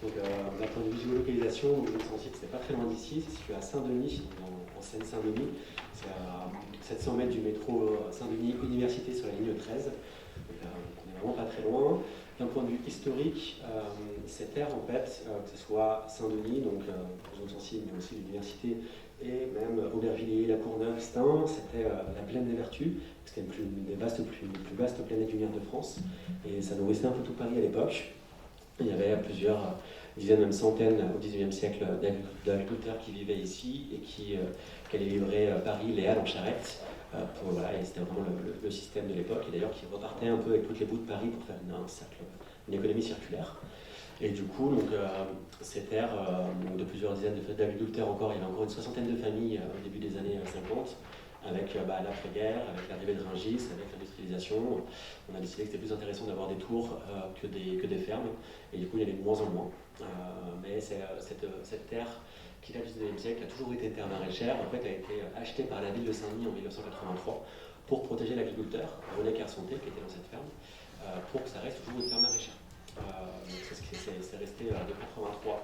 Donc d'un point de vue géolocalisation, l'Insensible, c'est pas très loin d'ici, c'est situé à Saint-Denis, en Seine-Saint-Denis. C'est à 700 mètres du métro Saint-Denis Université sur la ligne 13. Donc on n'est vraiment pas très loin. D'un point de vue historique, cette aire, en fait, que ce soit Saint-Denis, donc zone sensible, mais aussi l'université, et même Aubervilliers, La Courneuve, Stein, c'était la plaine des Vertus, c'était une des plus vastes planètes lumière de France, et ça nourrissait un peu tout Paris à l'époque. Il y avait plusieurs dizaines, même centaines au XIXe siècle d'agriculteurs qui vivaient ici et qui allaient livrer Paris, Les Halles en charrette. Voilà, et c'était vraiment le système de l'époque, et d'ailleurs qui repartait un peu avec toutes les bouts de Paris pour faire une économie circulaire. Et du coup, donc, ces terres, de plusieurs dizaines d'agriculteurs encore, il y avait encore une soixantaine de familles au début des années 50, avec l'après-guerre, avec l'arrivée de Rungis, avec l'industrialisation. On a décidé que c'était plus intéressant d'avoir des tours que des fermes, et du coup, il y en avait de moins en moins. Mais cette terre qui date du 19e siècle a toujours été une terre maraîchère, en fait, a été achetée par la ville de Saint-Denis en 1983 pour protéger l'agriculteur, René Kersonté, qui était dans cette ferme, pour que ça reste toujours une ferme maraîchère. C'est resté de 83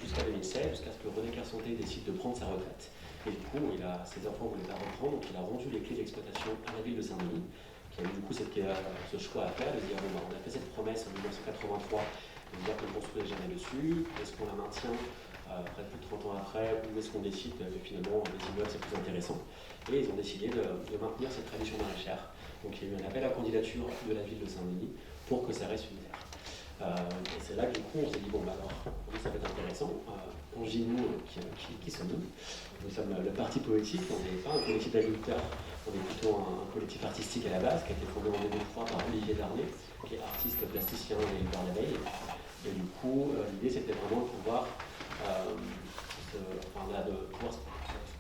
jusqu'à 2016, jusqu'à ce que René Kersonté décide de prendre sa retraite. Et du coup, ses enfants ne voulaient pas reprendre, donc il a rendu les clés d'exploitation à la ville de Saint-Denis, qui a eu du coup ce choix à faire, de dire bon, on a fait cette promesse en 1983, de dire qu'on ne construisait jamais dessus, est-ce qu'on la maintient après plus de 30 ans après, ou est-ce qu'on décide que finalement les immeubles c'est plus intéressant. Et ils ont décidé de maintenir cette tradition maraîchère. Donc il y a eu un appel à candidature de la ville de Saint-Denis pour que ça reste une terre. Et c'est là que du coup on s'est dit, bon bah alors, ça va être intéressant. Nous, qui sommes-nous? Nous sommes le parti politique, on n'est pas un collectif d'agriculteurs, on est plutôt un collectif artistique à la base, qui a été fondé en 2003 par Olivier Darnay, qui est artiste plasticien et éleveur d'abeilles. Et du coup, l'idée c'était vraiment de pouvoir de pouvoir se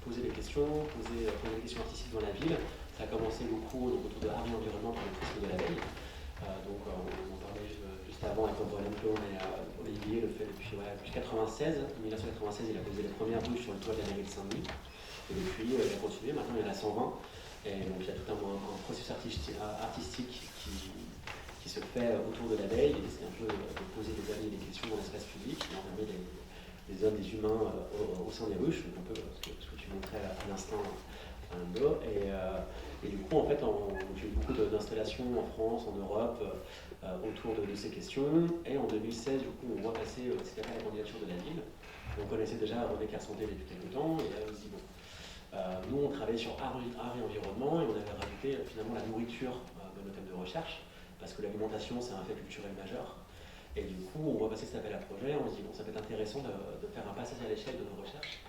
poser des questions, poser des questions artistiques dans la ville. Ça a commencé beaucoup donc, autour de l'art et l'environnement par le prisme de l'abeille. On parlait juste avant avec Antoine Lemplon et Olivier, le fait depuis 1996. En 1996, il a posé les premières ruches sur le toit de la mairie de Saint-Denis. Et depuis, il a continué. Maintenant, il y en a 120. Et donc, il y a tout un processus artistique qui se fait autour de l'abeille. Et c'est un peu de poser des avis et des questions dans l'espace public. Et on met des hommes, des humains au sein des ruches, donc un peu ce que tu montrais à l'instant, Fernando. Et du coup, en fait, j'ai eu beaucoup d'installations en France, en Europe, autour de ces questions. Et en 2016, du coup, on voit passer ce qu'on appelle la candidature de la ville. On connaissait déjà René Kersonté depuis quelques temps, et là, on se dit, bon, nous, on travaillait sur art et environnement, et on avait rajouté finalement la nourriture de nos thèmes de recherche, parce que l'alimentation, c'est un fait culturel majeur. Et du coup, on voit passer cet appel à projet, on se dit, bon, ça peut être intéressant de faire un passage à l'échelle de nos recherches.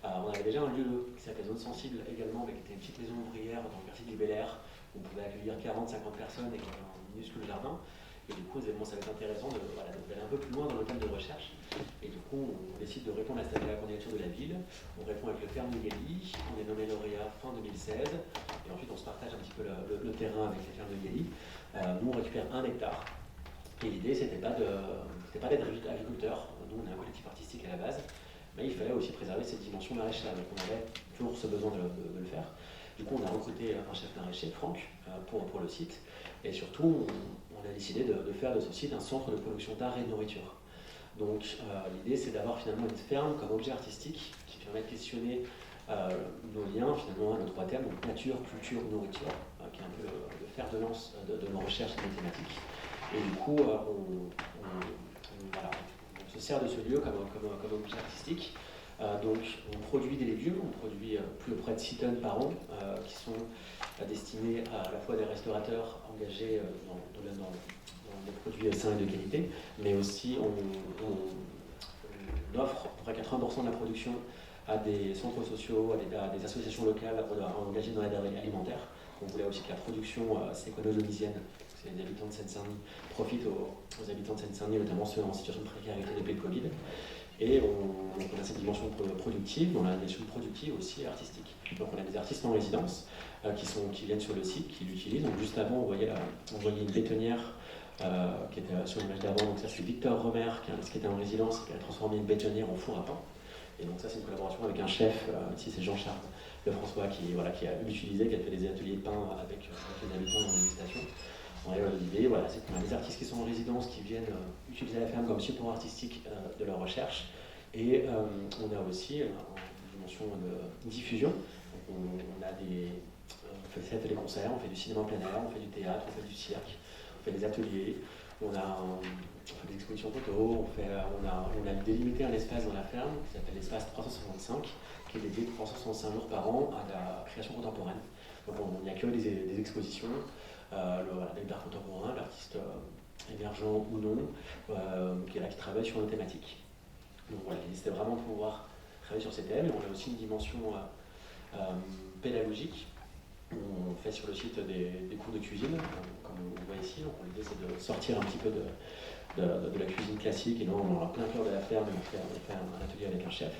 On avait déjà un lieu qui s'appelait Zone Sensible également, mais qui était une petite maison ouvrière dans le quartier du Bel-Air, où on pouvait accueillir 40-50 personnes et qui avait un minuscule jardin. Et du coup, on se dit, bon, ça va être intéressant d'aller un peu plus loin dans le thème de recherche. Et du coup, on décide de répondre à cette appel à la candidature de la ville. On répond avec le Ferme de Gailly, on est nommé lauréat fin 2016, et ensuite on se partage un petit peu le terrain avec les Fermes de Gailly. Nous, on récupère 1 hectare. Et l'idée, c'était pas d'être agriculteur. Nous, on est un collectif artistique à la base, mais il fallait aussi préserver cette dimension maraîchère. Donc, on avait toujours ce besoin de le faire. Du coup, on a recruté un chef maraîcher, Franck, pour le site. Et surtout, on a décidé de faire de ce site un centre de production d'art et de nourriture. Donc, l'idée, c'est d'avoir finalement une ferme comme objet artistique qui permet de questionner nos liens, finalement, à nos 3 thèmes, donc nature, culture, nourriture, qui est un peu le fer de lance de nos recherches et de nos thématiques. Et du coup, on se sert de ce lieu comme objet artistique. Donc, on produit des légumes, on produit plus près de 6 tonnes par an, qui sont destinés à la fois des restaurateurs engagés dans des produits sains et de qualité, mais aussi on offre à peu près 80% de la production à des centres sociaux, à des associations locales engagées dans l'aide alimentaire. On voulait aussi que la production séquano-zonisienne, les habitants de Seine-Saint-Denis, profitent aux habitants de Seine-Saint-Denis, notamment ceux en situation de précarité depuis le Covid. Et on a cette dimension productive, on a une dimension productive aussi artistique. Donc on a des artistes en résidence qui viennent sur le site, qui l'utilisent. Donc juste avant, on voyait une bétonnière qui était sur l'image d'avant. Donc ça c'est Victor Romer qui était en résidence et qui a transformé une bétonnière en four à pain. Et donc ça c'est une collaboration avec un chef, ici c'est Jean-Charles Lefrançois qui a utilisé, qui a fait des ateliers de pain avec les habitants en dégustation. L'idée, c'est qu'on a des artistes qui sont en résidence, qui viennent utiliser la ferme comme support artistique de leur recherche. Et on a aussi une dimension de diffusion. On fait des concerts, on fait du cinéma en plein air, on fait du théâtre, on fait du cirque, on fait des ateliers, on fait des expositions photos, on a délimité un espace dans la ferme qui s'appelle l'espace 365, qui est dédié 365 jours par an à la création contemporaine. Donc on y accueille des expositions, avec l'art contemporain, l'artiste émergents ou non, qui travaillent sur nos thématiques. Donc voilà, l'idée c'était vraiment de pouvoir travailler sur ces thèmes. Et on a aussi une dimension pédagogique. On fait sur le site des cours de cuisine, comme on voit ici. Donc l'idée c'est de sortir un petit peu de la cuisine classique et non, on aura plein cœur de la ferme et de faire un atelier avec un chef.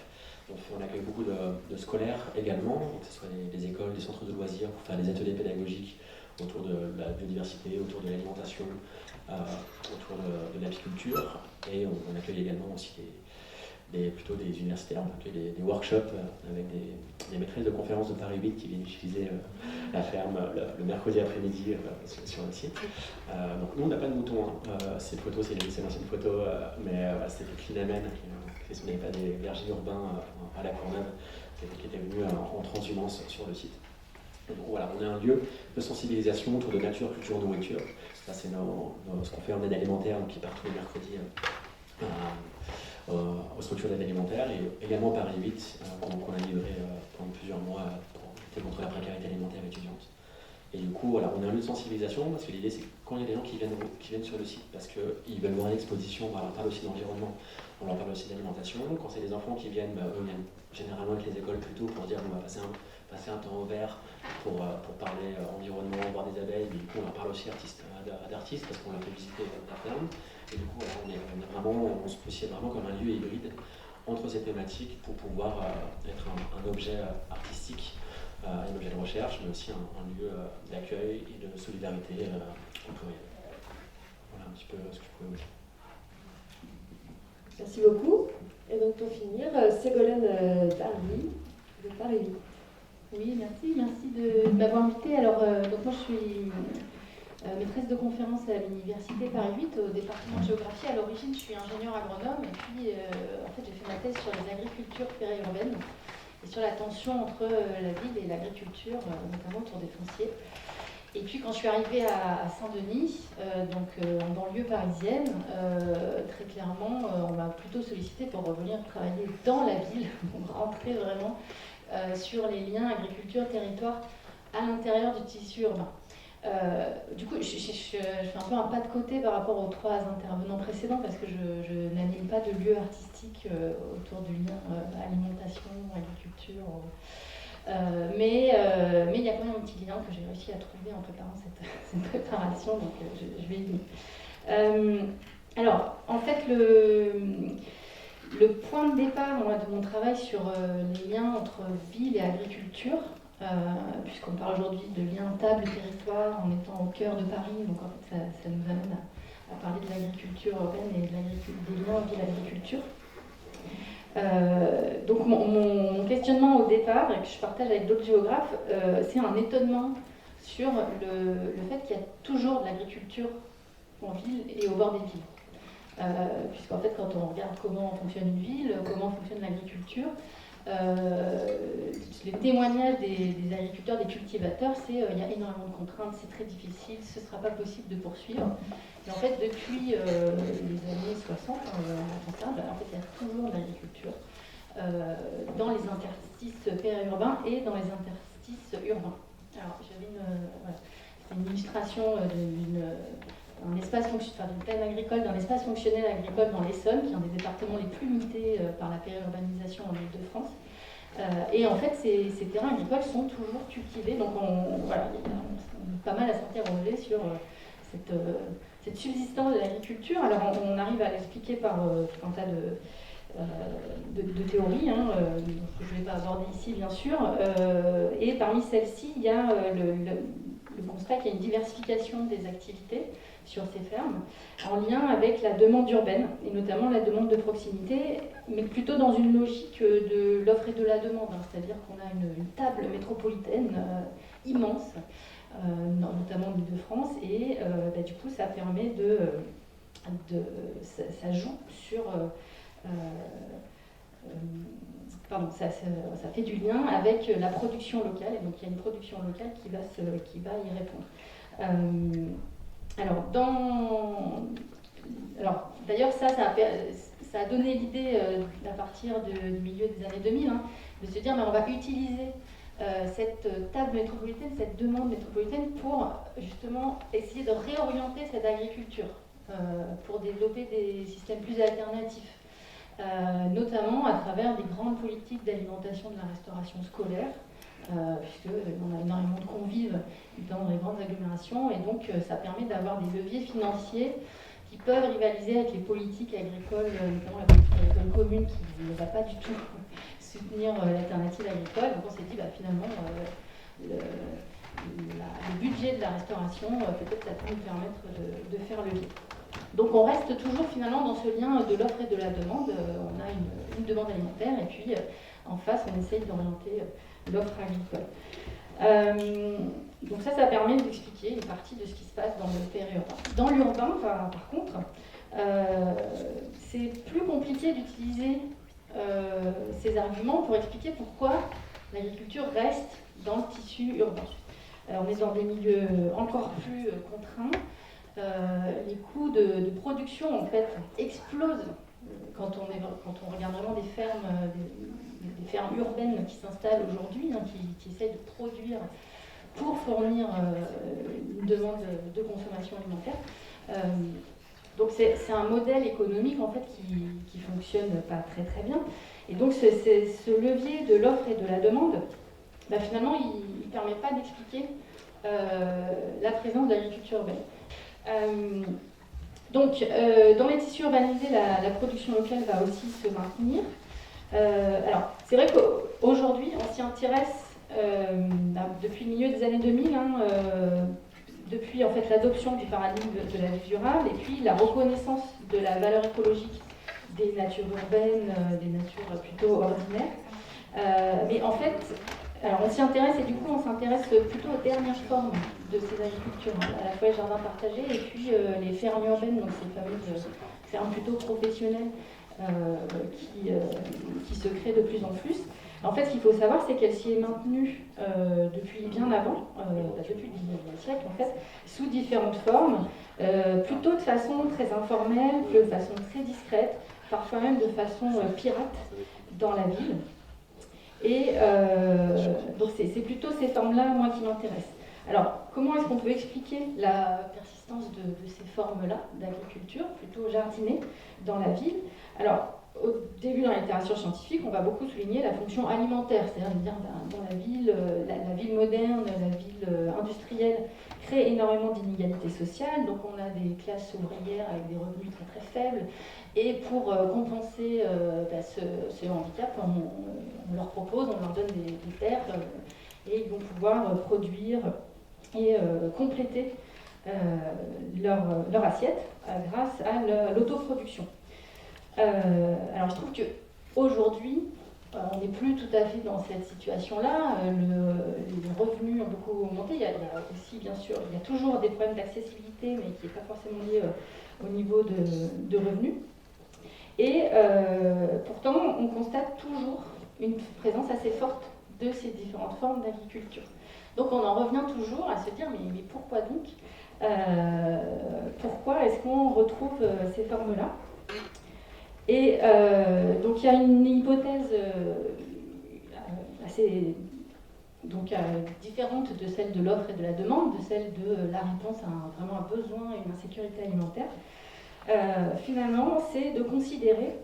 On accueille beaucoup de scolaires également, que ce soit des écoles, des centres de loisirs, pour faire des ateliers pédagogiques autour de la biodiversité, autour de l'alimentation, autour de l'apiculture. Et on accueille également aussi plutôt des universitaires, on accueille des workshops avec des maîtresses de conférences de Paris 8 qui viennent utiliser la ferme le mercredi après-midi sur le site. Donc nous on n'a pas de moutons, ces photos, c'est une ancienne photo, mais c'était Clinamen, qui ce n'est pas des bergers urbains à la Courneuve, qui étaient venus en transhumance sur le site. Et donc voilà, on est un lieu de sensibilisation autour de nature, culture, nourriture. Ça c'est ce qu'on fait en aide alimentaire, qui part tous les mercredis aux structures d'aide alimentaire, et également Paris 8, qu'on a livré pendant plusieurs mois pour lutter contre la précarité alimentaire étudiante. Et du coup, voilà, on a un lieu de sensibilisation, parce que l'idée c'est que quand il y a des gens qui viennent sur le site parce qu'ils veulent voir une exposition, on leur parle aussi d'environnement, on leur parle aussi d'alimentation. Quand c'est des enfants qui viennent, eux viennent généralement avec les écoles plutôt pour dire on va passer un temps au vert pour parler environnement, voir des abeilles, mais du coup on leur parle aussi d'artistes parce qu'on leur fait visiter la ferme. Et du coup, on se positionne vraiment comme un lieu hybride entre ces thématiques pour pouvoir être un objet artistique, un objet de recherche, mais aussi un lieu d'accueil et de solidarité au pluriel. Voilà un petit peu ce que je pouvais vous dire. Merci beaucoup. Et donc pour finir, Ségolène Darly de Paris. Oui, merci de m'avoir invitée. Alors, donc moi je suis maîtresse de conférence à l'université Paris 8 au département de géographie. À l'origine, je suis ingénieure agronome et puis en fait j'ai fait ma thèse sur les agricultures périurbaines et sur la tension entre la ville et l'agriculture, notamment autour des fonciers. Et puis quand je suis arrivée à Saint-Denis, donc en banlieue parisienne, très clairement, on m'a plutôt sollicité pour revenir travailler dans la ville, pour rentrer vraiment sur les liens agriculture-territoire à l'intérieur du tissu urbain. Du coup, je fais un peu un pas de côté par rapport aux trois intervenants précédents parce que je n'anime pas de lieu artistique autour du lien alimentation, agriculture. Mais il y a quand même un petit lien que j'ai réussi à trouver en préparant cette préparation, donc je vais y venir. Alors, en fait, le point de départ de mon travail sur les liens entre ville et agriculture, puisqu'on parle aujourd'hui de liens table-territoire en étant au cœur de Paris, donc en fait ça nous amène à parler de l'agriculture urbaine et des liens ville-agriculture. Donc mon questionnement au départ, et que je partage avec d'autres géographes, c'est un étonnement sur le fait qu'il y a toujours de l'agriculture en ville et au bord des villes. Puisqu'en fait, quand on regarde comment fonctionne une ville, comment fonctionne l'agriculture, les témoignages des agriculteurs, des cultivateurs, c'est il y a énormément de contraintes, c'est très difficile, ce ne sera pas possible de poursuivre. Et en fait, depuis les années 60, en fait, il y a toujours de l'agriculture dans les interstices périurbains et dans les interstices urbains. Alors, j'avais une illustration d'un espace d'une plaine agricole, d'un espace fonctionnel agricole dans l'Essonne, qui est un des départements les plus limités par la périurbanisation en Île-de-France. Et en fait, ces terrains agricoles sont toujours cultivés, donc on a pas mal à sortir au relais sur cette subsistance de l'agriculture. Alors on arrive à l'expliquer par tout un tas de théories, que je ne vais pas aborder ici bien sûr. Et parmi celles-ci, il y a le constat qu'il y a une diversification des activités sur ces fermes, en lien avec la demande urbaine, et notamment la demande de proximité, mais plutôt dans une logique de l'offre et de la demande, c'est-à-dire qu'on a une table métropolitaine immense, notamment en Île-de-France, et du coup ça permet ça joue sur... ça fait du lien avec la production locale, et donc il y a une production locale qui va y répondre. D'ailleurs, ça a donné l'idée, à partir du milieu des années 2000, de se dire on va utiliser cette table métropolitaine, cette demande métropolitaine pour justement essayer de réorienter cette agriculture pour développer des systèmes plus alternatifs, notamment à travers des grandes politiques d'alimentation de la restauration scolaire, puisqu'on a énormément de convives dans les grandes agglomérations, et donc ça permet d'avoir des leviers financiers qui peuvent rivaliser avec les politiques agricoles, notamment la politique agricole commune qui ne va pas du tout soutenir l'alternative agricole. Donc on s'est dit finalement le budget de la restauration, peut-être ça peut nous permettre de faire levier. Donc on reste toujours finalement dans ce lien de l'offre et de la demande. On a une demande alimentaire et puis en face on essaye d'orienter l'offre agricole. Donc ça permet d'expliquer une partie de ce qui se passe dans le périurbain. Dans l'urbain, par contre, c'est plus compliqué d'utiliser ces arguments pour expliquer pourquoi l'agriculture reste dans le tissu urbain. On est dans des milieux encore plus contraints. Les coûts de production en fait explosent quand on regarde vraiment des fermes urbaines qui s'installent aujourd'hui, qui essayent de produire pour fournir une demande de consommation alimentaire. Donc c'est un modèle économique en fait qui fonctionne pas très très bien. Et donc ce levier de l'offre et de la demande, finalement il ne permet pas d'expliquer la présence de l'agriculture urbaine. Donc dans les tissus urbanisés, la production locale va aussi se maintenir. Alors c'est vrai qu'aujourd'hui on s'y intéresse depuis le milieu des années 2000, depuis en fait l'adoption du paradigme de la vie durable et puis la reconnaissance de la valeur écologique des natures urbaines, des natures plutôt ordinaires. Mais en fait, alors on s'y intéresse et du coup on s'intéresse plutôt aux dernières formes de ces agricultures, à la fois les jardins partagés et puis les fermes urbaines, donc ces fameuses fermes plutôt professionnelles qui se créent de plus en plus. En fait, ce qu'il faut savoir, c'est qu'elle s'y est maintenue depuis bien avant, depuis le 19e siècle, en fait, sous différentes formes, plutôt de façon très informelle, de façon très discrète, parfois même de façon pirate dans la ville. Et donc c'est plutôt ces formes-là, moi, qui m'intéressent. Alors, comment est-ce qu'on peut expliquer la persistance de ces formes-là d'agriculture, plutôt jardinée, dans la ville? Alors, au début, dans la littérature scientifique, on va beaucoup souligner la fonction alimentaire, c'est-à-dire de dire dans la ville moderne, la ville industrielle crée énormément d'inégalités sociales, donc on a des classes ouvrières avec des revenus très très faibles, et pour compenser ce handicap, on leur propose, on leur donne des terres, et ils vont pouvoir produire et compléter leur assiette grâce à l'autoproduction. Alors je trouve qu'aujourd'hui, on n'est plus tout à fait dans cette situation-là. Les revenus ont beaucoup augmenté. Il y a aussi, bien sûr, il y a toujours des problèmes d'accessibilité, mais qui n'est pas forcément lié au niveau de revenus. Et pourtant, on constate toujours une présence assez forte de ces différentes formes d'agriculture. Donc on en revient toujours à se dire, mais pourquoi donc pourquoi est-ce qu'on retrouve ces formes-là? Et donc il y a une hypothèse assez différente de celle de l'offre et de la demande, de celle de la réponse à vraiment un besoin et une insécurité alimentaire. Finalement, c'est de considérer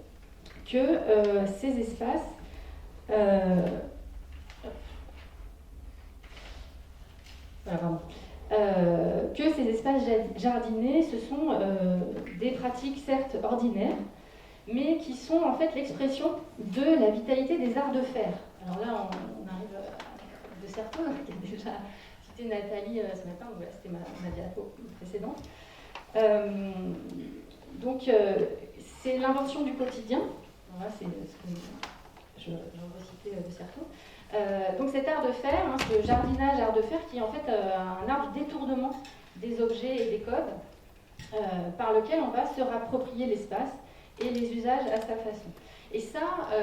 que ces espaces que ces espaces jardinés, ce sont des pratiques certes ordinaires, mais qui sont en fait l'expression de la vitalité des arts de faire. Alors là, on arrive de Certeau, qui a déjà cité Nathalie ce matin, donc voilà, c'était ma diapo précédente. Donc, c'est l'invention du quotidien. Voilà, c'est ce que je reciter de Certeau. Donc cet art de faire, ce jardinage art de faire, qui est en fait un art du détournement des objets et des codes, par lequel on va se rapproprier l'espace et les usages à sa façon. Et ça,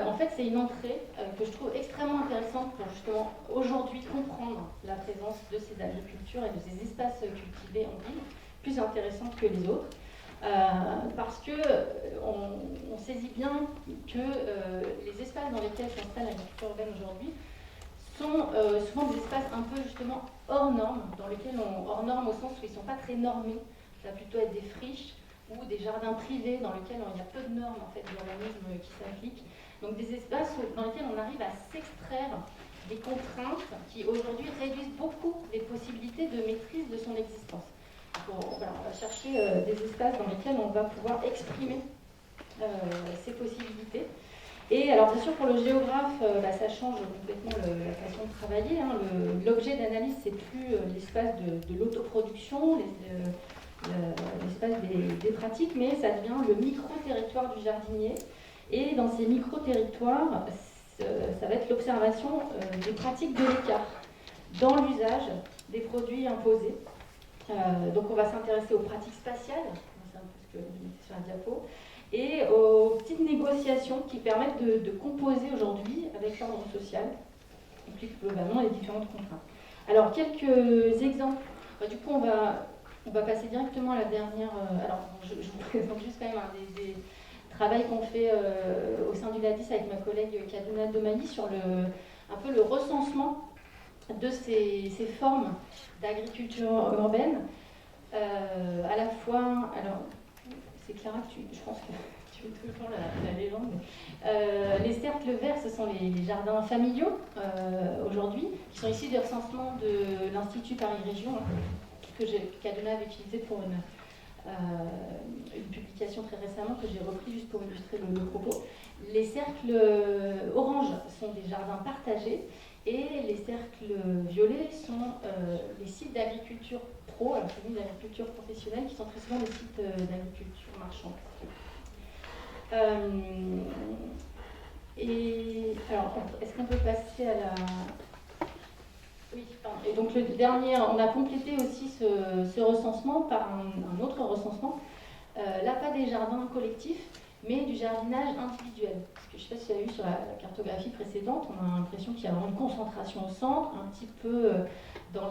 en fait, c'est une entrée que je trouve extrêmement intéressante pour justement aujourd'hui comprendre la présence de ces agricultures et de ces espaces cultivés en ville, plus intéressantes que les autres, parce que on saisit bien que les espaces dans lesquels s'installe l'agriculture urbaine aujourd'hui sont souvent des espaces un peu justement hors normes, dans lesquels hors normes au sens où ils ne sont pas très normés, ça va plutôt être des friches, ou des jardins privés dans lesquels il y a peu de normes en fait, d'urbanisme qui s'appliquent. Donc des espaces dans lesquels on arrive à s'extraire des contraintes qui aujourd'hui réduisent beaucoup les possibilités de maîtrise de son existence. Donc, on va chercher des espaces dans lesquels on va pouvoir exprimer ces possibilités. Et alors bien sûr pour le géographe, ça change complètement la façon de travailler. Hein. L'objet d'analyse, c'est plus l'espace de l'autoproduction, l'espace des pratiques, mais ça devient le micro-territoire du jardinier. Et dans ces micro-territoires, ça va être l'observation des pratiques de l'écart dans l'usage des produits imposés. Donc on va s'intéresser aux pratiques spatiales, c'est un peu ce que je mettais sur la diapo, et aux petites négociations qui permettent de composer aujourd'hui avec l'ordre social, et plus globalement les différentes contraintes. Alors quelques exemples. Du coup on va passer directement à la dernière. Alors je vous présente juste quand même des travail qu'on fait au sein du LADIS avec ma collègue Kaduna Domani sur un peu le recensement de ces formes d'agriculture urbaine. À la fois, alors c'est Clara, je pense que tu veux toujours la légende. Les cercles verts, ce sont les jardins familiaux aujourd'hui, qui sont issus du recensement de l'Institut Paris Région, que Kaduna avait utilisé pour une publication très récemment que j'ai repris juste pour illustrer le propos. Les cercles orange sont des jardins partagés et les cercles violets sont les sites d'agriculture pro, alors c'est d'agriculture professionnelle, qui sont très souvent des sites d'agriculture marchande. Et alors, est-ce qu'on peut passer à la... Oui, et donc le dernier, on a complété aussi ce recensement par un autre recensement, là pas des jardins collectifs, mais du jardinage individuel. Parce que je ne sais pas si vous avez vu sur la cartographie précédente, on a l'impression qu'il y a vraiment une concentration au centre, un petit peu dans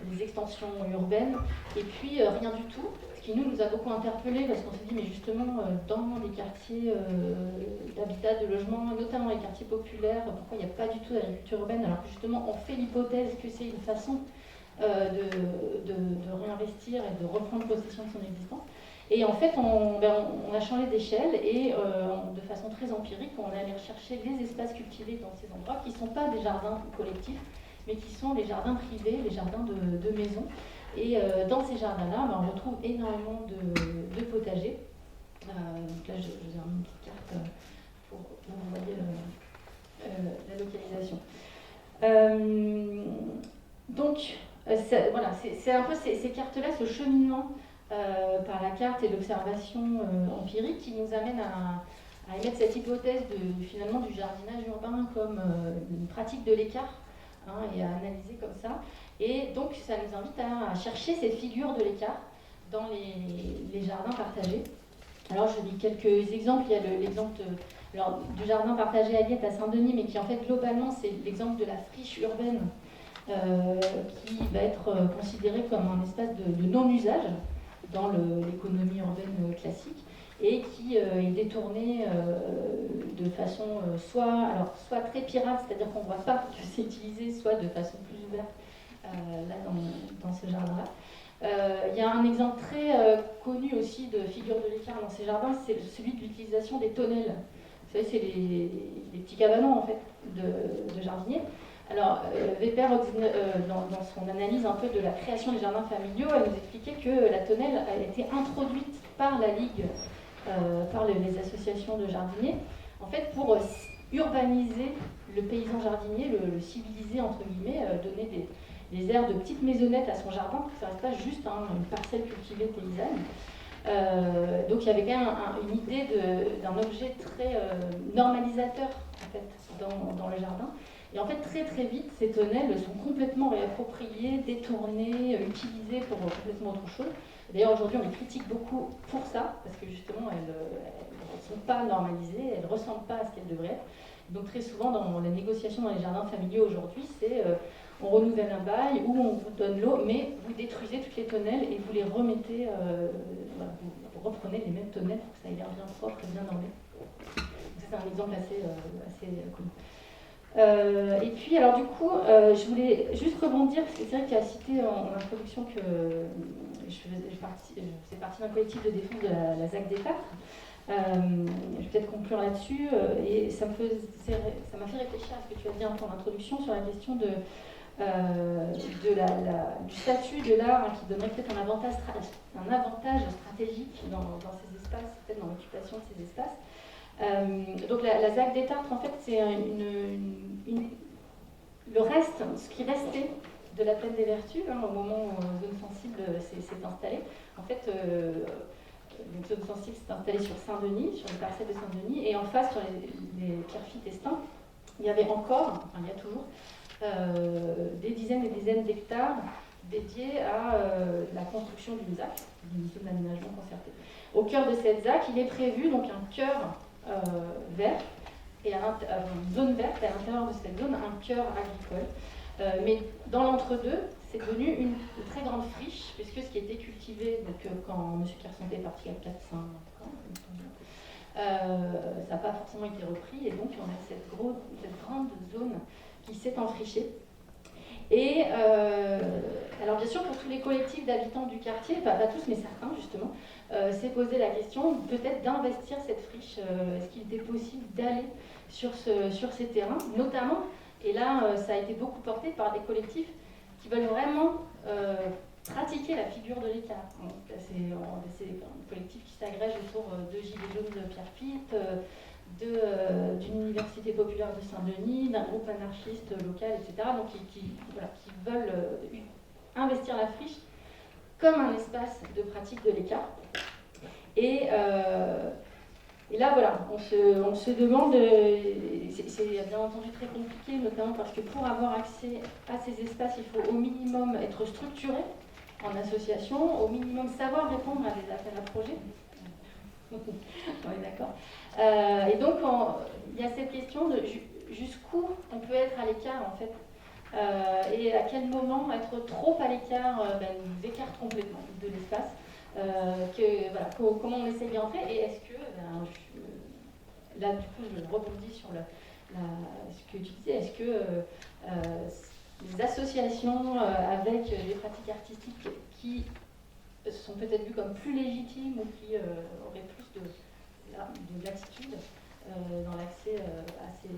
les extensions urbaines, et puis rien du tout. Ce qui nous a beaucoup interpellés, parce qu'on s'est dit, mais justement, dans les quartiers d'habitat, de logement, notamment les quartiers populaires, pourquoi il n'y a pas du tout d'agriculture urbaine, alors que justement, on fait l'hypothèse que c'est une façon de réinvestir et de reprendre possession de son existence. Et en fait, on a changé d'échelle et de façon très empirique, on est allé rechercher des espaces cultivés dans ces endroits qui ne sont pas des jardins collectifs, mais qui sont les jardins privés, les jardins de maison. Et dans ces jardins-là, on retrouve énormément de potagers. Donc là, je vous ai mis une petite carte pour que vous voyez la localisation. Donc, voilà, c'est un peu ces cartes-là, ce cheminement par la carte et l'observation empirique qui nous amène à émettre cette hypothèse finalement du jardinage urbain comme une pratique de l'écart, hein, et à analyser comme ça. Et donc ça nous invite à chercher ces figures de l'écart dans les jardins partagés. Alors je lis quelques exemples. Il y a l'exemple du jardin partagé à Liette à Saint-Denis, mais qui en fait globalement c'est l'exemple de la friche urbaine qui va être considéré comme un espace de non-usage dans l'économie urbaine classique et qui est détourné de façon soit très pirate, c'est-à-dire qu'on ne voit pas que c'est utilisé, soit de façon plus ouverte là dans ce jardin-là. Il y a un exemple très connu aussi de figure de l'écart dans ces jardins, c'est celui de l'utilisation des tonnelles. Vous savez, c'est les petits cabanons en fait de jardiniers. Alors, Weber, dans son analyse un peu de la création des jardins familiaux, elle nous expliquait que la tonnelle a été introduite par la Ligue, par les associations de jardiniers, en fait pour urbaniser le paysan jardinier, le civiliser entre guillemets, donner des aires de petites maisonnettes à son jardin, pour que ça ne reste pas juste une parcelle cultivée paysanne. Donc il y avait quand même une idée d'un objet très normalisateur en fait, dans le jardin. Et en fait, très très vite, ces tonnelles sont complètement réappropriées, détournées, utilisées pour complètement autre chose. D'ailleurs, aujourd'hui, on les critique beaucoup pour ça, parce que justement, elles ne sont pas normalisées, elles ne ressemblent pas à ce qu'elles devraient être. Donc très souvent, dans les négociations dans les jardins familiaux aujourd'hui, c'est on renouvelle un bail ou on vous donne l'eau, mais vous détruisez toutes les tonnelles et vous les remettez, vous reprenez les mêmes tonnelles pour que ça ait l'air bien propre et bien normé. C'est un exemple assez connu. Et puis, alors du coup, je voulais juste rebondir, parce que c'est vrai qu'il a cité en introduction que je faisais partie d'un collectif de défense de la ZAC des Tartres. Je vais peut-être conclure là-dessus, et ça m'a fait réfléchir à ce que tu as dit en ton introduction sur la question du statut de l'art, hein, qui donnerait peut-être un avantage stratégique dans ces espaces, peut-être dans l'occupation de ces espaces. Donc la ZAC des Tartres, en fait, c'est le reste, ce qui restait de la plaine des Vertus, hein, au moment où Zone Sensible s'est installée. En fait, donc Zone Sensible s'est installée sur Saint-Denis, sur les parcelles de Saint-Denis, et en face, sur les Pierrefitte-Estins, il y avait encore, enfin il y a toujours, des dizaines et des dizaines d'hectares dédiés à la construction d'une ZAC, d'une zone d'aménagement concerté. Au cœur de cette ZAC, il est prévu donc un cœur vert, et une zone verte, et à l'intérieur de cette zone, un cœur agricole. Mais dans l'entre-deux, c'est devenu une très grande friche, puisque ce qui était cultivé, donc, quand M. Kersonté est parti il y a 4-5 ans, ça n'a pas forcément été repris, et donc on a cette grande zone qui s'est enfrichée. Et alors bien sûr, pour tous les collectifs d'habitants du quartier, pas tous mais certains justement, s'est posé la question peut-être d'investir cette friche. Est-ce qu'il était possible d'aller sur ces terrains, notamment, et là ça a été beaucoup porté par des collectifs qui veulent vraiment pratiquer la figure de l'écart. C'est un collectif qui s'agrège autour de Gilets jaunes de Pierrefitte, d'une université populaire de Saint-Denis, d'un groupe anarchiste local, etc. Donc qui veulent investir la friche comme un espace de pratique de l'écart. Et là, voilà, on se demande, c'est bien entendu très compliqué, notamment parce que pour avoir accès à ces espaces, il faut au minimum être structuré en association, au minimum savoir répondre à des appels à projets. On est d'accord. Et donc, il y a cette question de jusqu'où on peut être à l'écart, en fait, et à quel moment être trop à l'écart nous écarte complètement de l'espace. Comment on essaie d'y entrer, et est-ce que, là du coup je rebondis sur ce que tu disais, est-ce que les associations avec des pratiques artistiques qui sont peut-être vues comme plus légitimes ou qui auraient plus de latitude dans l'accès à ces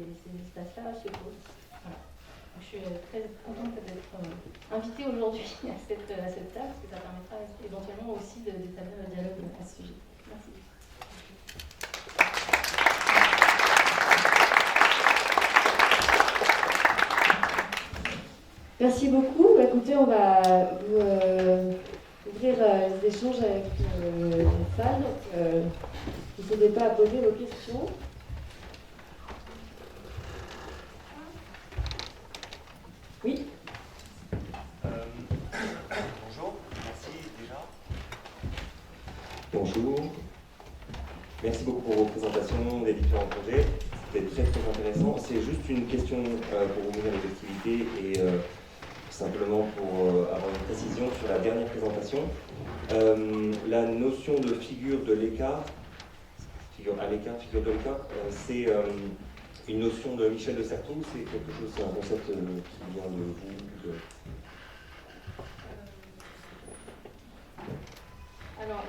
espaces-là se posent. Voilà. Je suis très contente d'être invitée aujourd'hui à cette table, parce que ça permettra éventuellement aussi d'établir le dialogue à ce sujet. Merci. Merci beaucoup. Écoutez, on va ouvrir les échanges avec les salles. N'hésitez pas à poser vos questions. Oui. Bonjour, merci déjà. Bonjour. Merci beaucoup pour vos présentations des différents projets. C'était très très intéressant. C'est juste une question pour vous mener les activités et simplement pour avoir une précision sur la dernière présentation. La notion de figure de l'écart, figure à l'écart, figure de l'écart, c'est une notion de Michel de Certeau, c'est quelque chose, c'est un concept qui vient de vous Alors,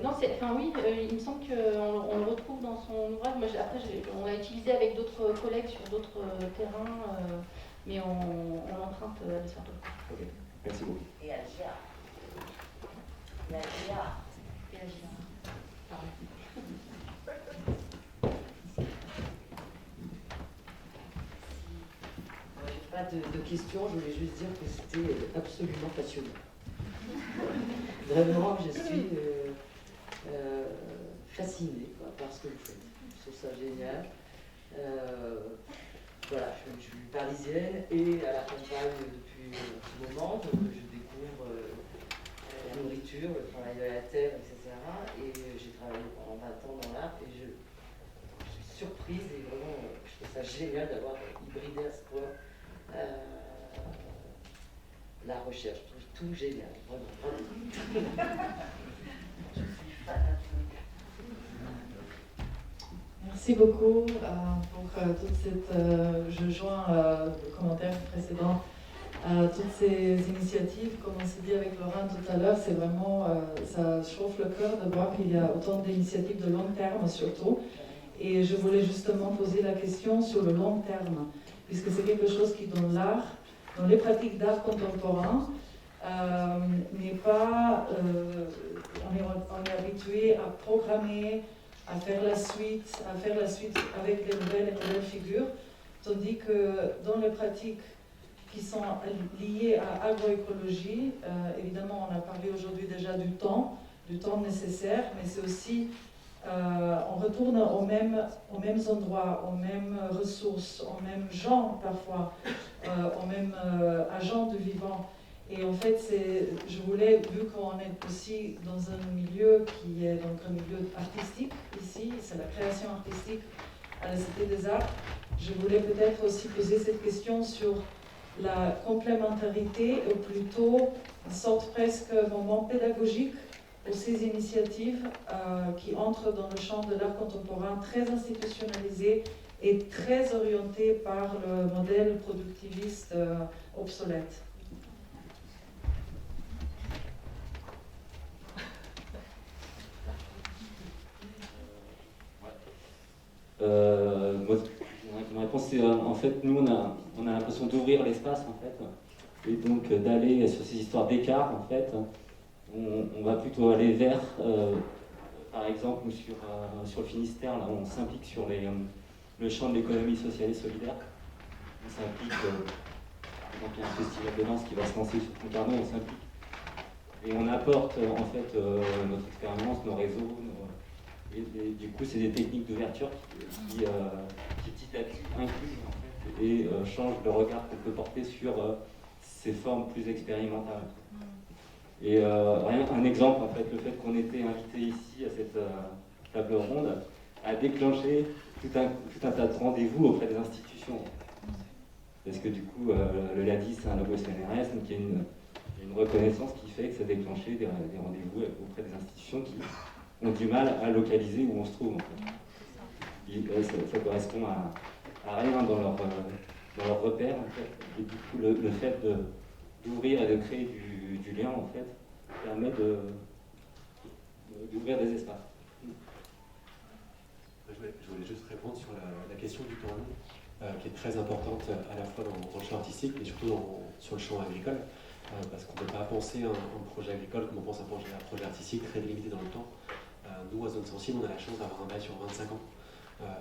non, oui, il me semble qu'on le retrouve dans son ouvrage. Moi, on l'a utilisé avec d'autres collègues sur d'autres terrains, mais on l'emprunte à de Certeau. Ok, merci beaucoup. Et à Gérard. Et à Gérard. Et à Gérard. Pardon. Pas de questions, je voulais juste dire que c'était absolument passionnant. Vraiment, je suis fascinée par ce que vous faites. Je trouve ça génial. Voilà, je suis parisienne et à la campagne depuis un petit moment, donc je découvre la nourriture, le travail de la terre, etc. Et j'ai travaillé pendant 20 ans dans l'art et je suis surprise et vraiment, je trouve ça génial d'avoir hybridé à ce point la recherche. Je trouve tout génial, vraiment. Je suis fanatique. Merci beaucoup pour toute cette. Je joins le commentaire précédent à toutes ces initiatives. Comme on s'est dit avec Laurent tout à l'heure, c'est vraiment. Ça chauffe le cœur de voir qu'il y a autant d'initiatives de long terme surtout. Et je voulais justement poser la question sur le long terme, puisque c'est quelque chose qui, dans l'art, dans les pratiques d'art contemporain, n'est pas. On est habitué à programmer, à faire la suite avec les nouvelles figures, tandis que dans les pratiques qui sont liées à l'agroécologie, évidemment, on a parlé aujourd'hui déjà du temps nécessaire, mais c'est aussi, on retourne aux mêmes endroits, aux mêmes ressources, aux mêmes gens parfois, aux mêmes agents du vivant. Et en fait, je voulais, vu qu'on est aussi dans un milieu qui est donc un milieu artistique ici, c'est la création artistique à la Cité des Arts, je voulais peut-être aussi poser cette question sur la complémentarité, ou plutôt une sorte presque moment pédagogique pour ces initiatives qui entrent dans le champ de l'art contemporain très institutionnalisé et très orienté par le modèle productiviste obsolète. Ma réponse c'est en fait nous on a l'impression d'ouvrir l'espace en fait et donc d'aller sur ces histoires d'écart en fait on va plutôt aller vers par exemple sur le Finistère là on s'implique sur le champ de l'économie sociale et solidaire, on s'implique donc il y a un festival de danse qui va se lancer sur Concarneau, on s'implique et on apporte en fait notre expérience, nos réseaux, et du coup, c'est des techniques d'ouverture qui petit à petit incluent en fait, et changent le regard qu'on peut porter sur ces formes plus expérimentales. Et un exemple, en fait, le fait qu'on était invité ici à cette table ronde a déclenché tout un tas de rendez-vous auprès des institutions. Parce que du coup, le LADI, c'est un logo CNRS, donc il y a une reconnaissance qui fait que ça a déclenché des rendez-vous auprès des institutions qui ont du mal à localiser où on se trouve en fait. Ça correspond à rien dans leur repère en fait. Et du coup le fait d'ouvrir et de créer du lien en fait permet d'ouvrir des espaces. Je voulais juste répondre sur la question du temps long, qui est très importante à la fois dans le champ artistique mais surtout sur le champ agricole, parce qu'on ne peut pas penser un projet agricole comme on pense un projet artistique très limité dans le temps. Nous, à Zone Sensible, on a la chance d'avoir un bail sur 25 ans,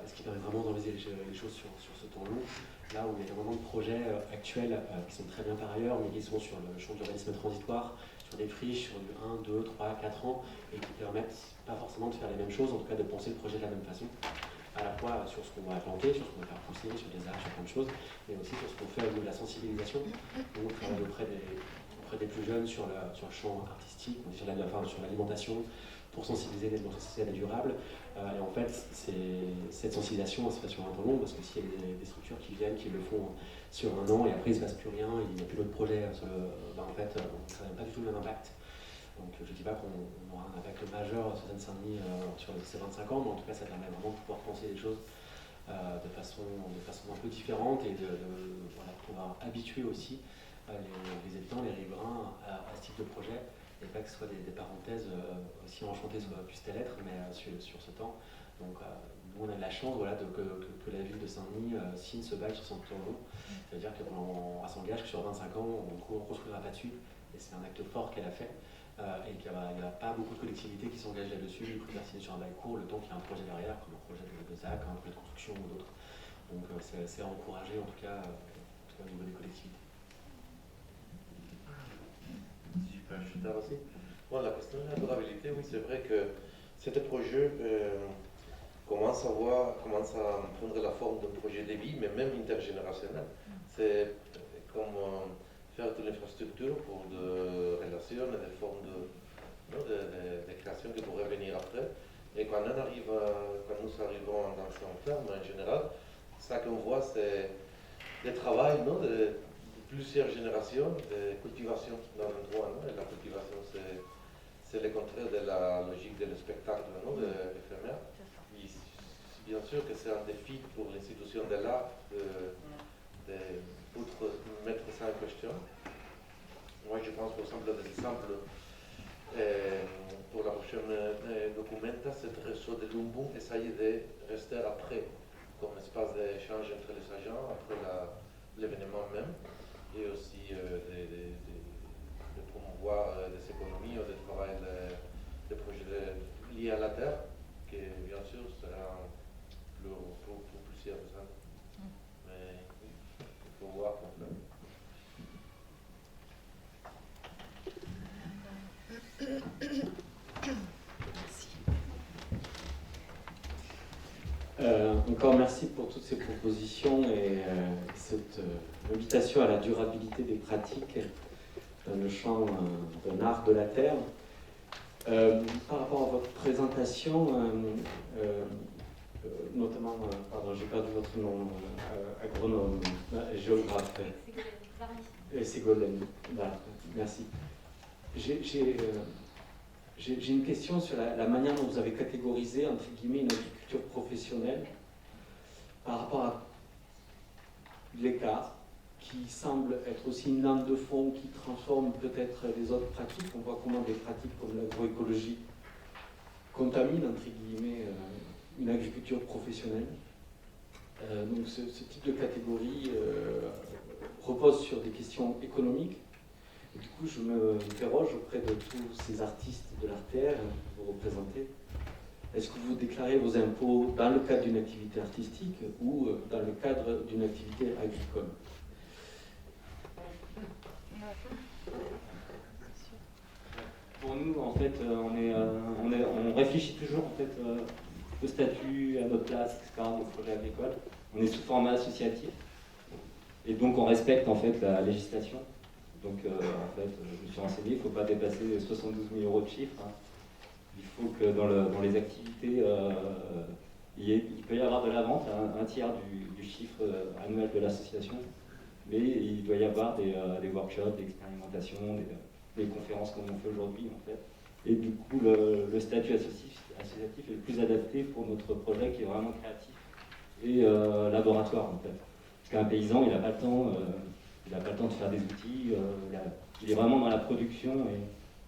ce qui permet vraiment d'envisager les choses sur ce temps long, là où il y a énormément de projets actuels qui sont très bien par ailleurs, mais qui sont sur le champ de l'urbanisme transitoire, sur des friches, sur du 1, 2, 3, 4 ans, et qui permettent pas forcément de faire les mêmes choses, en tout cas de penser le projet de la même façon, à la fois sur ce qu'on va planter, sur ce qu'on va faire pousser, sur des arbres, sur plein de choses, mais aussi sur ce qu'on fait au niveau de la sensibilisation. Nous, on travaille auprès des plus jeunes sur le champ artistique, sur l'alimentation, pour sensibiliser les développements sociaux et durables. Et en fait, cette sensibilisation, elle se fait sur un temps long, parce que s'il y a des structures qui viennent, qui le font sur un an, et après il ne se passe plus rien, il n'y a plus d'autres projets, en fait, ça n'a pas du tout le même impact. Donc je ne dis pas qu'on aura un impact majeur sur Seine-Saint-Denis sur ces 25 ans, mais en tout cas, ça permet vraiment de pouvoir penser les choses de façon un peu différente, et de pouvoir habituer aussi les habitants, les riverains à ce type de projet. Et pas que ce soit des parenthèses aussi enchantées puissent-elles être, mais sur ce temps. Donc nous on a de la chance que la ville de Saint-Denis signe ce bail sur son temps long. Ça veut dire qu'on s'engage que sur 25 ans on ne construira pas dessus, et c'est un acte fort qu'elle a fait, et qu'il n'y a pas beaucoup de collectivités qui s'engagent là-dessus. Ils préfèrent signer sur un bail court le temps qu'il y a un projet derrière, comme un projet de ZAC, un projet de construction ou d'autres. Donc c'est à encourager en tout cas au niveau des collectivités. Si je peux ajouter aussi. Bon, la question de la durabilité, oui, c'est vrai que ce projet commence à prendre la forme d'un projet de vie, mais même intergénérationnel. C'est comme faire de l'infrastructure pour des relations et des formes de création qui pourraient venir après. Et quand nous arrivons dans ce terme, en général, ça qu'on voit, c'est le travail de plusieurs générations de cultivation dans l'endroit. Et la cultivation, c'est le contraire de la logique de spectacle éphémère. bien sûr que c'est un défi pour l'institution de l'art d'outre mettre ça en question. Moi, je pense, par exemple, des exemples pour la prochaine documenta, c'est le réseau de Lumbung essayer de rester après, comme espace d'échange entre les agents, après l'événement même, et aussi de promouvoir des économies ou de travail des projets liés à la terre, qui bien sûr sera pour plusieurs personnes. Mais il faut voir qu'on fait. Encore merci pour toutes ces propositions et cette invitation à la durabilité des pratiques dans le champ d'un art de la terre. Par rapport à votre présentation, notamment, pardon, j'ai perdu votre nom, agronome, géographe. Ségolène. Merci. J'ai une question sur la manière dont vous avez catégorisé, entre guillemets, une agriculture professionnelle par rapport à l'écart, qui semble être aussi une lame de fond qui transforme peut-être les autres pratiques. On voit comment des pratiques comme l'agroécologie contaminent, entre guillemets, une agriculture professionnelle. Donc ce type de catégorie repose sur des questions économiques. Et du coup, je m'interroge auprès de tous ces artistes de l'Artère que vous représentez. Est-ce que vous déclarez vos impôts dans le cadre d'une activité artistique ou dans le cadre d'une activité agricole? Pour nous, en fait, on réfléchit toujours en fait, au statut, à notre place, etc., dans le projet agricole. On est sous format associatif et donc on respecte en fait la législation. Donc en fait, je me suis renseigné, il ne faut pas dépasser 72 000 € de chiffre. Hein. Il faut que dans les activités, il peut y avoir de la vente, un tiers du chiffre annuel de l'association, mais il doit y avoir des workshops, des expérimentations, des conférences comme on fait aujourd'hui en fait. Et du coup, le statut associatif est le plus adapté pour notre projet qui est vraiment créatif et laboratoire en fait. Parce qu'un paysan, il n'a pas le temps. Il n'a pas le temps de faire des outils, il est vraiment dans la production.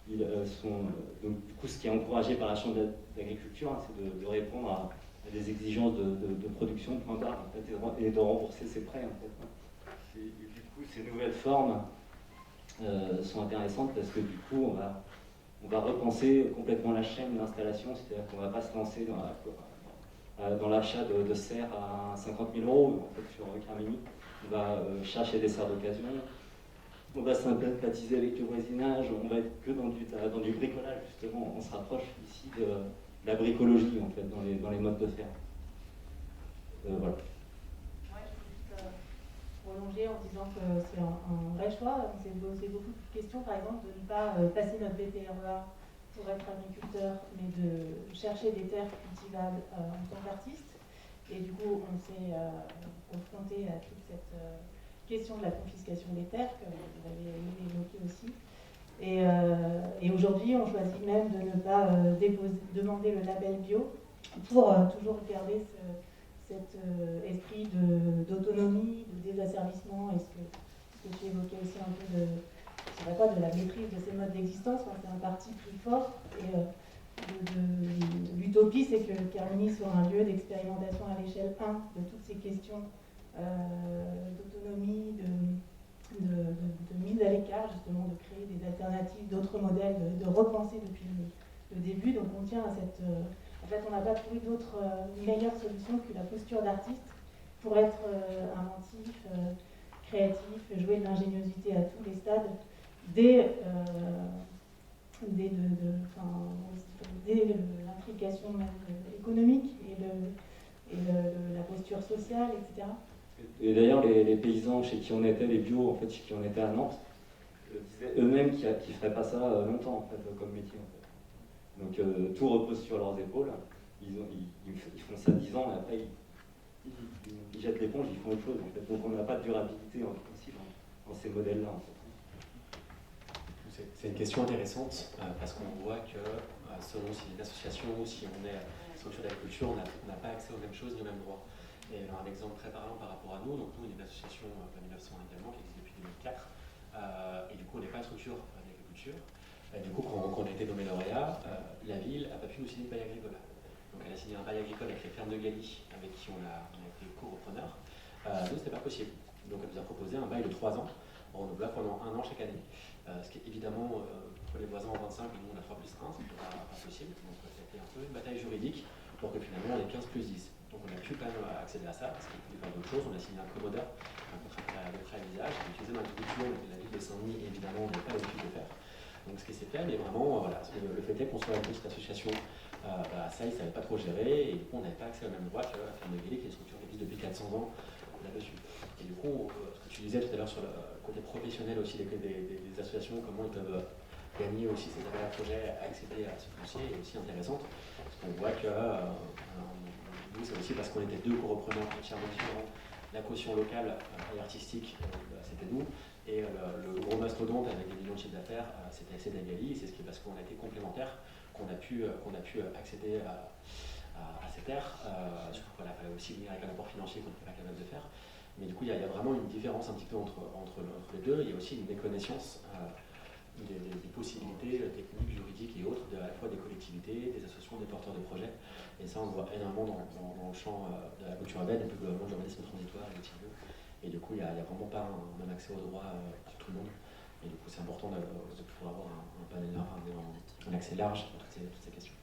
Et donc, du coup, ce qui est encouragé par la Chambre d'agriculture, hein, c'est de répondre à des exigences de production, point barre, en fait, et de rembourser ses prêts. En fait, hein. Et du coup, ces nouvelles formes sont intéressantes parce que du coup, on va repenser complètement la chaîne d'installation, c'est-à-dire qu'on ne va pas se lancer dans l'achat de serres à 50 000 € en fait, sur Carmini. On va chercher des serres d'occasion, on va sympathiser avec le voisinage, on va être que dans du bricolage justement, on se rapproche ici de la bricologie en fait, dans les modes de faire. Voilà. Ouais, je vais juste prolonger en disant que c'est un vrai choix. On s'est posé beaucoup de questions, par exemple, de ne pas passer notre BPREA pour être agriculteur, mais de chercher des terres cultivables en tant qu'artiste. Et du coup, on s'est confronté à toute cette question de la confiscation des terres, que vous avez évoqué aussi. Et aujourd'hui, on choisit même de ne pas demander le label bio pour toujours garder cet esprit d'autonomie, de désasservissement, et ce que tu évoquais aussi un peu je dirais pas de la maîtrise de ces modes d'existence, c'est un parti plus fort. Et, l'utopie, c'est que Carmini soit un lieu d'expérimentation à l'échelle 1 de toutes ces questions d'autonomie, de mise à l'écart, justement, de créer des alternatives, d'autres modèles, de repenser depuis le début. Donc on tient à cette... en fait, on n'a pas trouvé d'autre meilleure solution que la posture d'artiste pour être inventif, créatif, jouer de l'ingéniosité à tous les stades, dès l'implication économique et la posture sociale, etc. Et d'ailleurs, les paysans chez qui on était, les bio, en fait, chez qui on était à Nantes, disaient eux-mêmes qu'ils ne feraient pas ça longtemps, en fait, comme métier. En fait. Donc tout repose sur leurs épaules. Ils font ça 10 ans, et après, ils jettent l'éponge, ils font autre chose. En fait. Donc on n'a pas de durabilité aussi dans ces modèles-là. En fait. C'est une question intéressante parce qu'on voit que selon si une association ou si on est structures d'agriculture, on n'a pas accès aux mêmes choses ni aux mêmes droits. Et alors, un exemple très parlant par rapport à nous, donc nous on est une association de 1901 également qui existe depuis 2004, et du coup on n'est pas une structure d'agriculture. Et du coup quand on a été nommé lauréat, la ville n'a pas pu nous signer de bail agricole. Donc elle a signé un bail agricole avec les fermes de Galie, avec qui on a été co-repreneurs. Nous c'était pas possible. Donc elle nous a proposé un bail de 3 ans, renouvelable pendant 1 an chaque année. Ce qui est évidemment, pour les voisins en 25, et nous on a 3 plus 1, c'est pas possible. Donc c'était un peu une bataille juridique pour que finalement on ait 15 plus 10. Donc on a pu quand même accéder à ça, parce qu'il pouvait faire d'autres choses. On a signé un commodeur, un contrat de prêt à visage, qui est utilisé dans l'agriculture, mais la ville de Saint-Denis, évidemment, on n'a pas l'habitude de faire. Donc ce qui s'est fait, mais vraiment, voilà, le fait est qu'on soit une petite association, ça, ils ne savaient pas trop gérer, et du coup, on n'avait pas accès au même droit que la Ferme de Galie, qui est une structure qui existe depuis 400 ans là-dessus. Et du coup, ce que tu disais tout à l'heure sur le côté professionnel aussi des associations, comment ils peuvent gagner aussi ces appels à projets, accéder à ce foncier, est aussi intéressante, parce qu'on voit que nous, c'est aussi parce qu'on était 2 co-repreneurs entièrement différents. La caution locale et artistique, c'était nous. Et le gros mastodonte avec des millions de chiffres d'affaires, c'était accéder à Galie. C'est parce qu'on a été complémentaires qu'on a pu accéder à ces terres. Surtout qu'il fallait aussi venir avec un apport financier qu'on n'était pas capable de faire. Mais du coup, il y a vraiment une différence un petit peu entre les deux. Il y a aussi une méconnaissance des possibilités techniques, juridiques et autres, à la fois des collectivités, des associations, des porteurs de projets. Et ça, on le voit énormément dans le champ de la culture urbaine et plus globalement du urbanisme transitoire et des tiers-lieux. Et du coup, il n'y a vraiment pas un même accès aux droits pour tout le monde. Et du coup, c'est important de pouvoir avoir un panel large, un accès large à toutes ces questions.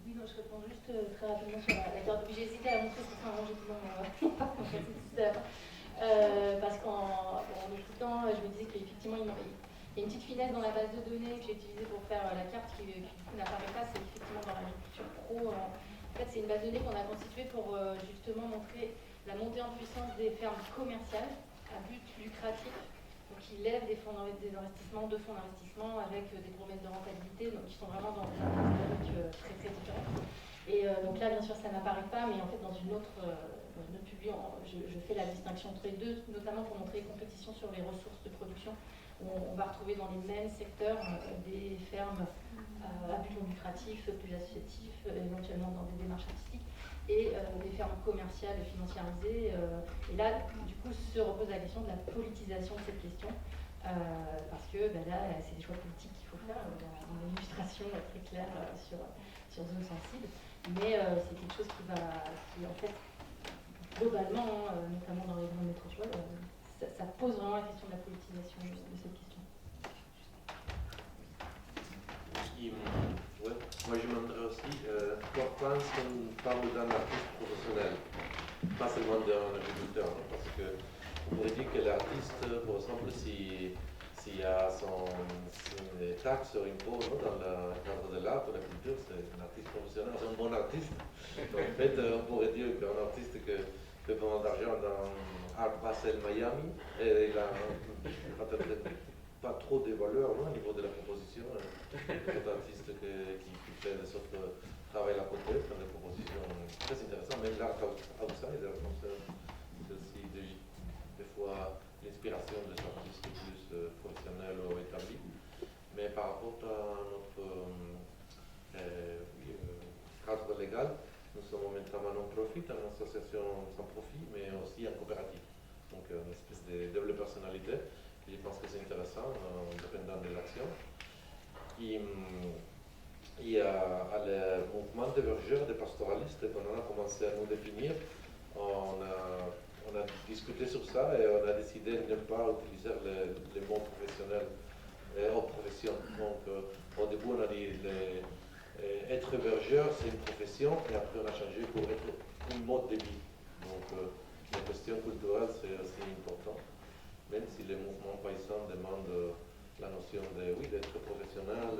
Oui, donc je réponds juste très rapidement sur la carte. J'ai hésité à montrer ce que c'est un rangement. Parce qu'en écoutant, je me disais qu'effectivement, il y a une petite finesse dans la base de données que j'ai utilisée pour faire la carte qui n'apparaît pas, c'est effectivement dans l'agriculture pro. En fait, c'est une base de données qu'on a constituée pour justement montrer la montée en puissance des fermes commerciales à but lucratif, donc qui lèvent des fonds d'investissement, avec des promesses de rentabilité, donc qui sont vraiment dans une dynamique très très différente. Et donc là, bien sûr, ça n'apparaît pas, mais en fait, dans une autre publi, je fais la distinction entre les deux, notamment pour montrer les compétitions sur les ressources de production. On va retrouver dans les mêmes secteurs des fermes à but non lucratif, plus associatifs, éventuellement dans des démarches artistiques, et des fermes commerciales financiarisées. Et là, du coup, se repose la question de la politisation de cette question, parce que là, c'est des choix politiques qu'il faut faire, une illustration très claire sur zone sensible, mais c'est quelque chose qui en fait, globalement, notamment dans les grandes métropoles, ça pose vraiment la question de la politisation de cette question. Ouais. Moi je m'aimerais aussi, quand on parle d'un artiste professionnel, pas seulement d'un agriculteur, hein, parce qu'on pourrait dire que l'artiste, par exemple, s'il y a son taxe sur impôt dans le cadre de l'art, de la culture, c'est un artiste professionnel, c'est un bon artiste. En fait, on pourrait dire qu'un artiste qui fait pas mal d'argent dans Art Basel Miami, et il a peut-être pas trop de valeur au niveau de la composition. Cet artiste qui fait de sorte de travail à côté, dans des compositions très intéressantes, même l'art outsider, c'est aussi des fois l'inspiration des artistes plus professionnels ou établis. Mais par rapport à notre cadre légal, nous sommes en même temps un non-profit, une association sans profit, mais aussi en coopérative. Donc une espèce de double personnalité. Je pense que c'est intéressant, dépendant de l'action. Il y a le mouvement des vergeurs, des pastoralistes, qu'on a commencé à nous définir. On a discuté sur ça et on a décidé de ne pas utiliser les mots professionnels aux professions. Donc au début, on a dit être vergeur, c'est une profession, et après on a changé pour être un mode de vie. Donc la question culturelle, c'est assez important. Même si les mouvements paysans demandent la notion d'être professionnel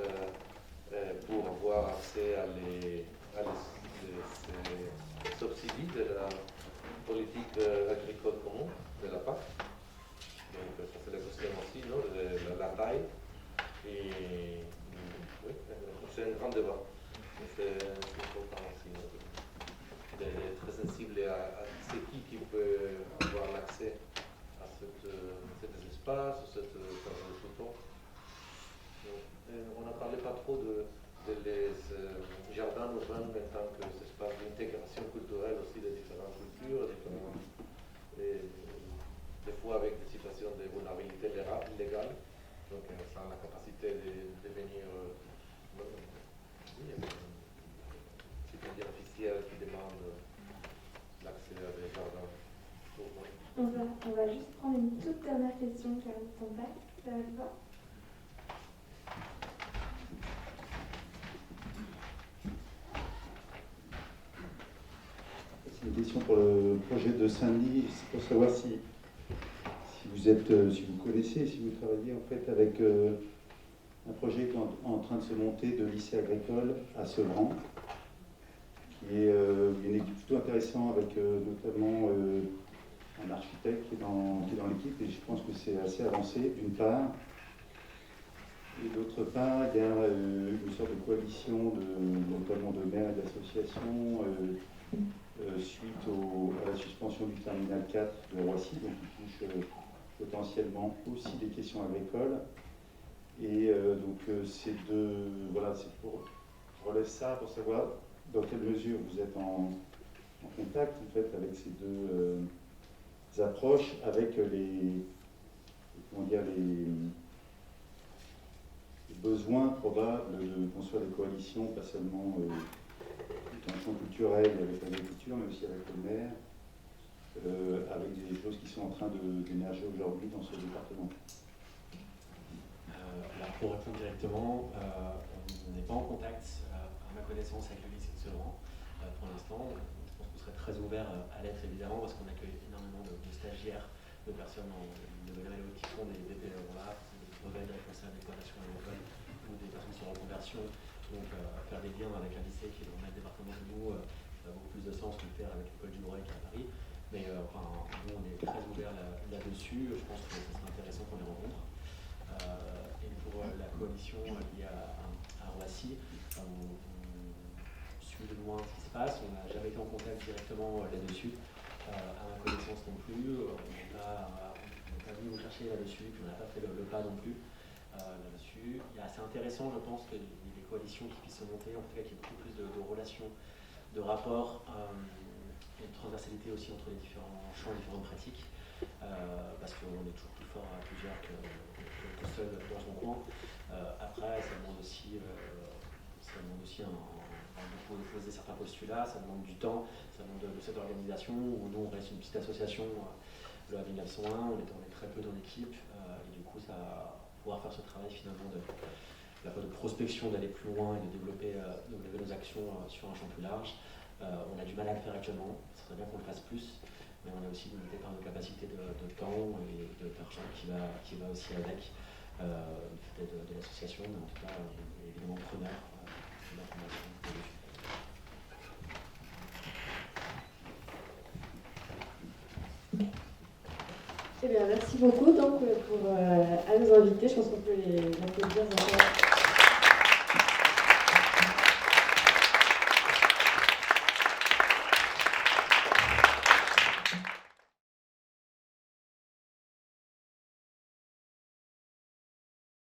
pour avoir accès à les subsidies de la politique agricole commune, de la PAC. Donc ça c'est la question aussi, non, de la taille. Et oui, c'est un grand débat. C'est important aussi d'être sensible à ce qui peut avoir l'accès à cet espace, cette sous-ton. On n'a parlé pas trop de que cet espace d'intégration culturelle aussi de différentes cultures, et des fois avec des situations de vulnérabilité légale. Donc, ça a la capacité de devenir citoyen officiel qui demande l'accès à des jardins urbains. On va juste prendre une toute dernière question, car le temps passe. Ça vous va? C'est une question pour le projet de Saint-Denis. C'est pour savoir si vous connaissez, si vous travaillez en fait avec un projet qui est en train de se monter de lycée agricole à Sevran, qui est une équipe plutôt intéressante avec notamment un architecte qui est dans l'équipe, et je pense que c'est assez avancé d'une part. Et d'autre part, il y a une sorte de coalition notamment de maires et d'associations suite à la suspension du terminal 4 de Roissy, donc qui touche potentiellement aussi des questions agricoles. Et c'est je relève ça pour savoir dans quelle mesure vous êtes en contact en fait avec ces deux approches, avec les besoins probables de construire des coalitions, pas seulement dans le champ culturel avec l'agriculture, mais aussi avec le maire, avec des choses qui sont en train d'émerger aujourd'hui dans ce département. Alors pour répondre directement, on n'est pas en contact, à ma connaissance, avec le lycée de Sevran pour l'instant. Je pense qu'on serait très ouvert à l'être évidemment, parce qu'on accueille énormément de stagiaires, de personnes de vénéréaux qui font des BPE-là, des brevets de responsables d'exploitation agricole ou des personnes sur reconversion. Donc faire des liens avec un lycée qui est dans le même département que nous, ça a beaucoup plus de sens que le faire avec l'école du Bourret qui est à Paris. Mais nous on est très ouverts là-dessus, je pense que ça serait intéressant qu'on les rencontre. Et pour la coalition liée à Roissy, on suit de loin ce qui se passe, on n'a jamais été en contact directement là-dessus, à ma connaissance non plus, on n'est pas venu vous chercher là-dessus, puis on n'a pas fait le pas non plus là-dessus. C'est intéressant, je pense, qu'il y ait des coalitions qui puissent se monter, en tout cas qu'il y ait beaucoup plus de relations, de rapports, et de transversalité aussi entre les différents champs, les différentes pratiques, parce qu'on est toujours plus fort à plusieurs que seul dans son coin. Après, ça demande aussi de poser certains postulats, ça demande du temps, ça demande de cette organisation où nous on reste une petite association, le A 1901, on est très peu dans l'équipe, et du coup ça va pouvoir faire ce travail finalement de prospection, d'aller plus loin et de développer nos actions sur un champ plus large. On a du mal à le faire actuellement, ce serait bien qu'on le fasse plus, mais on est aussi limité par nos capacités de temps et de personnes qui va aussi avec de l'association, mais en tout cas on est évidemment preneur de l'information. Eh bien, merci beaucoup donc, à nos invités. Je pense qu'on peut les applaudir encore.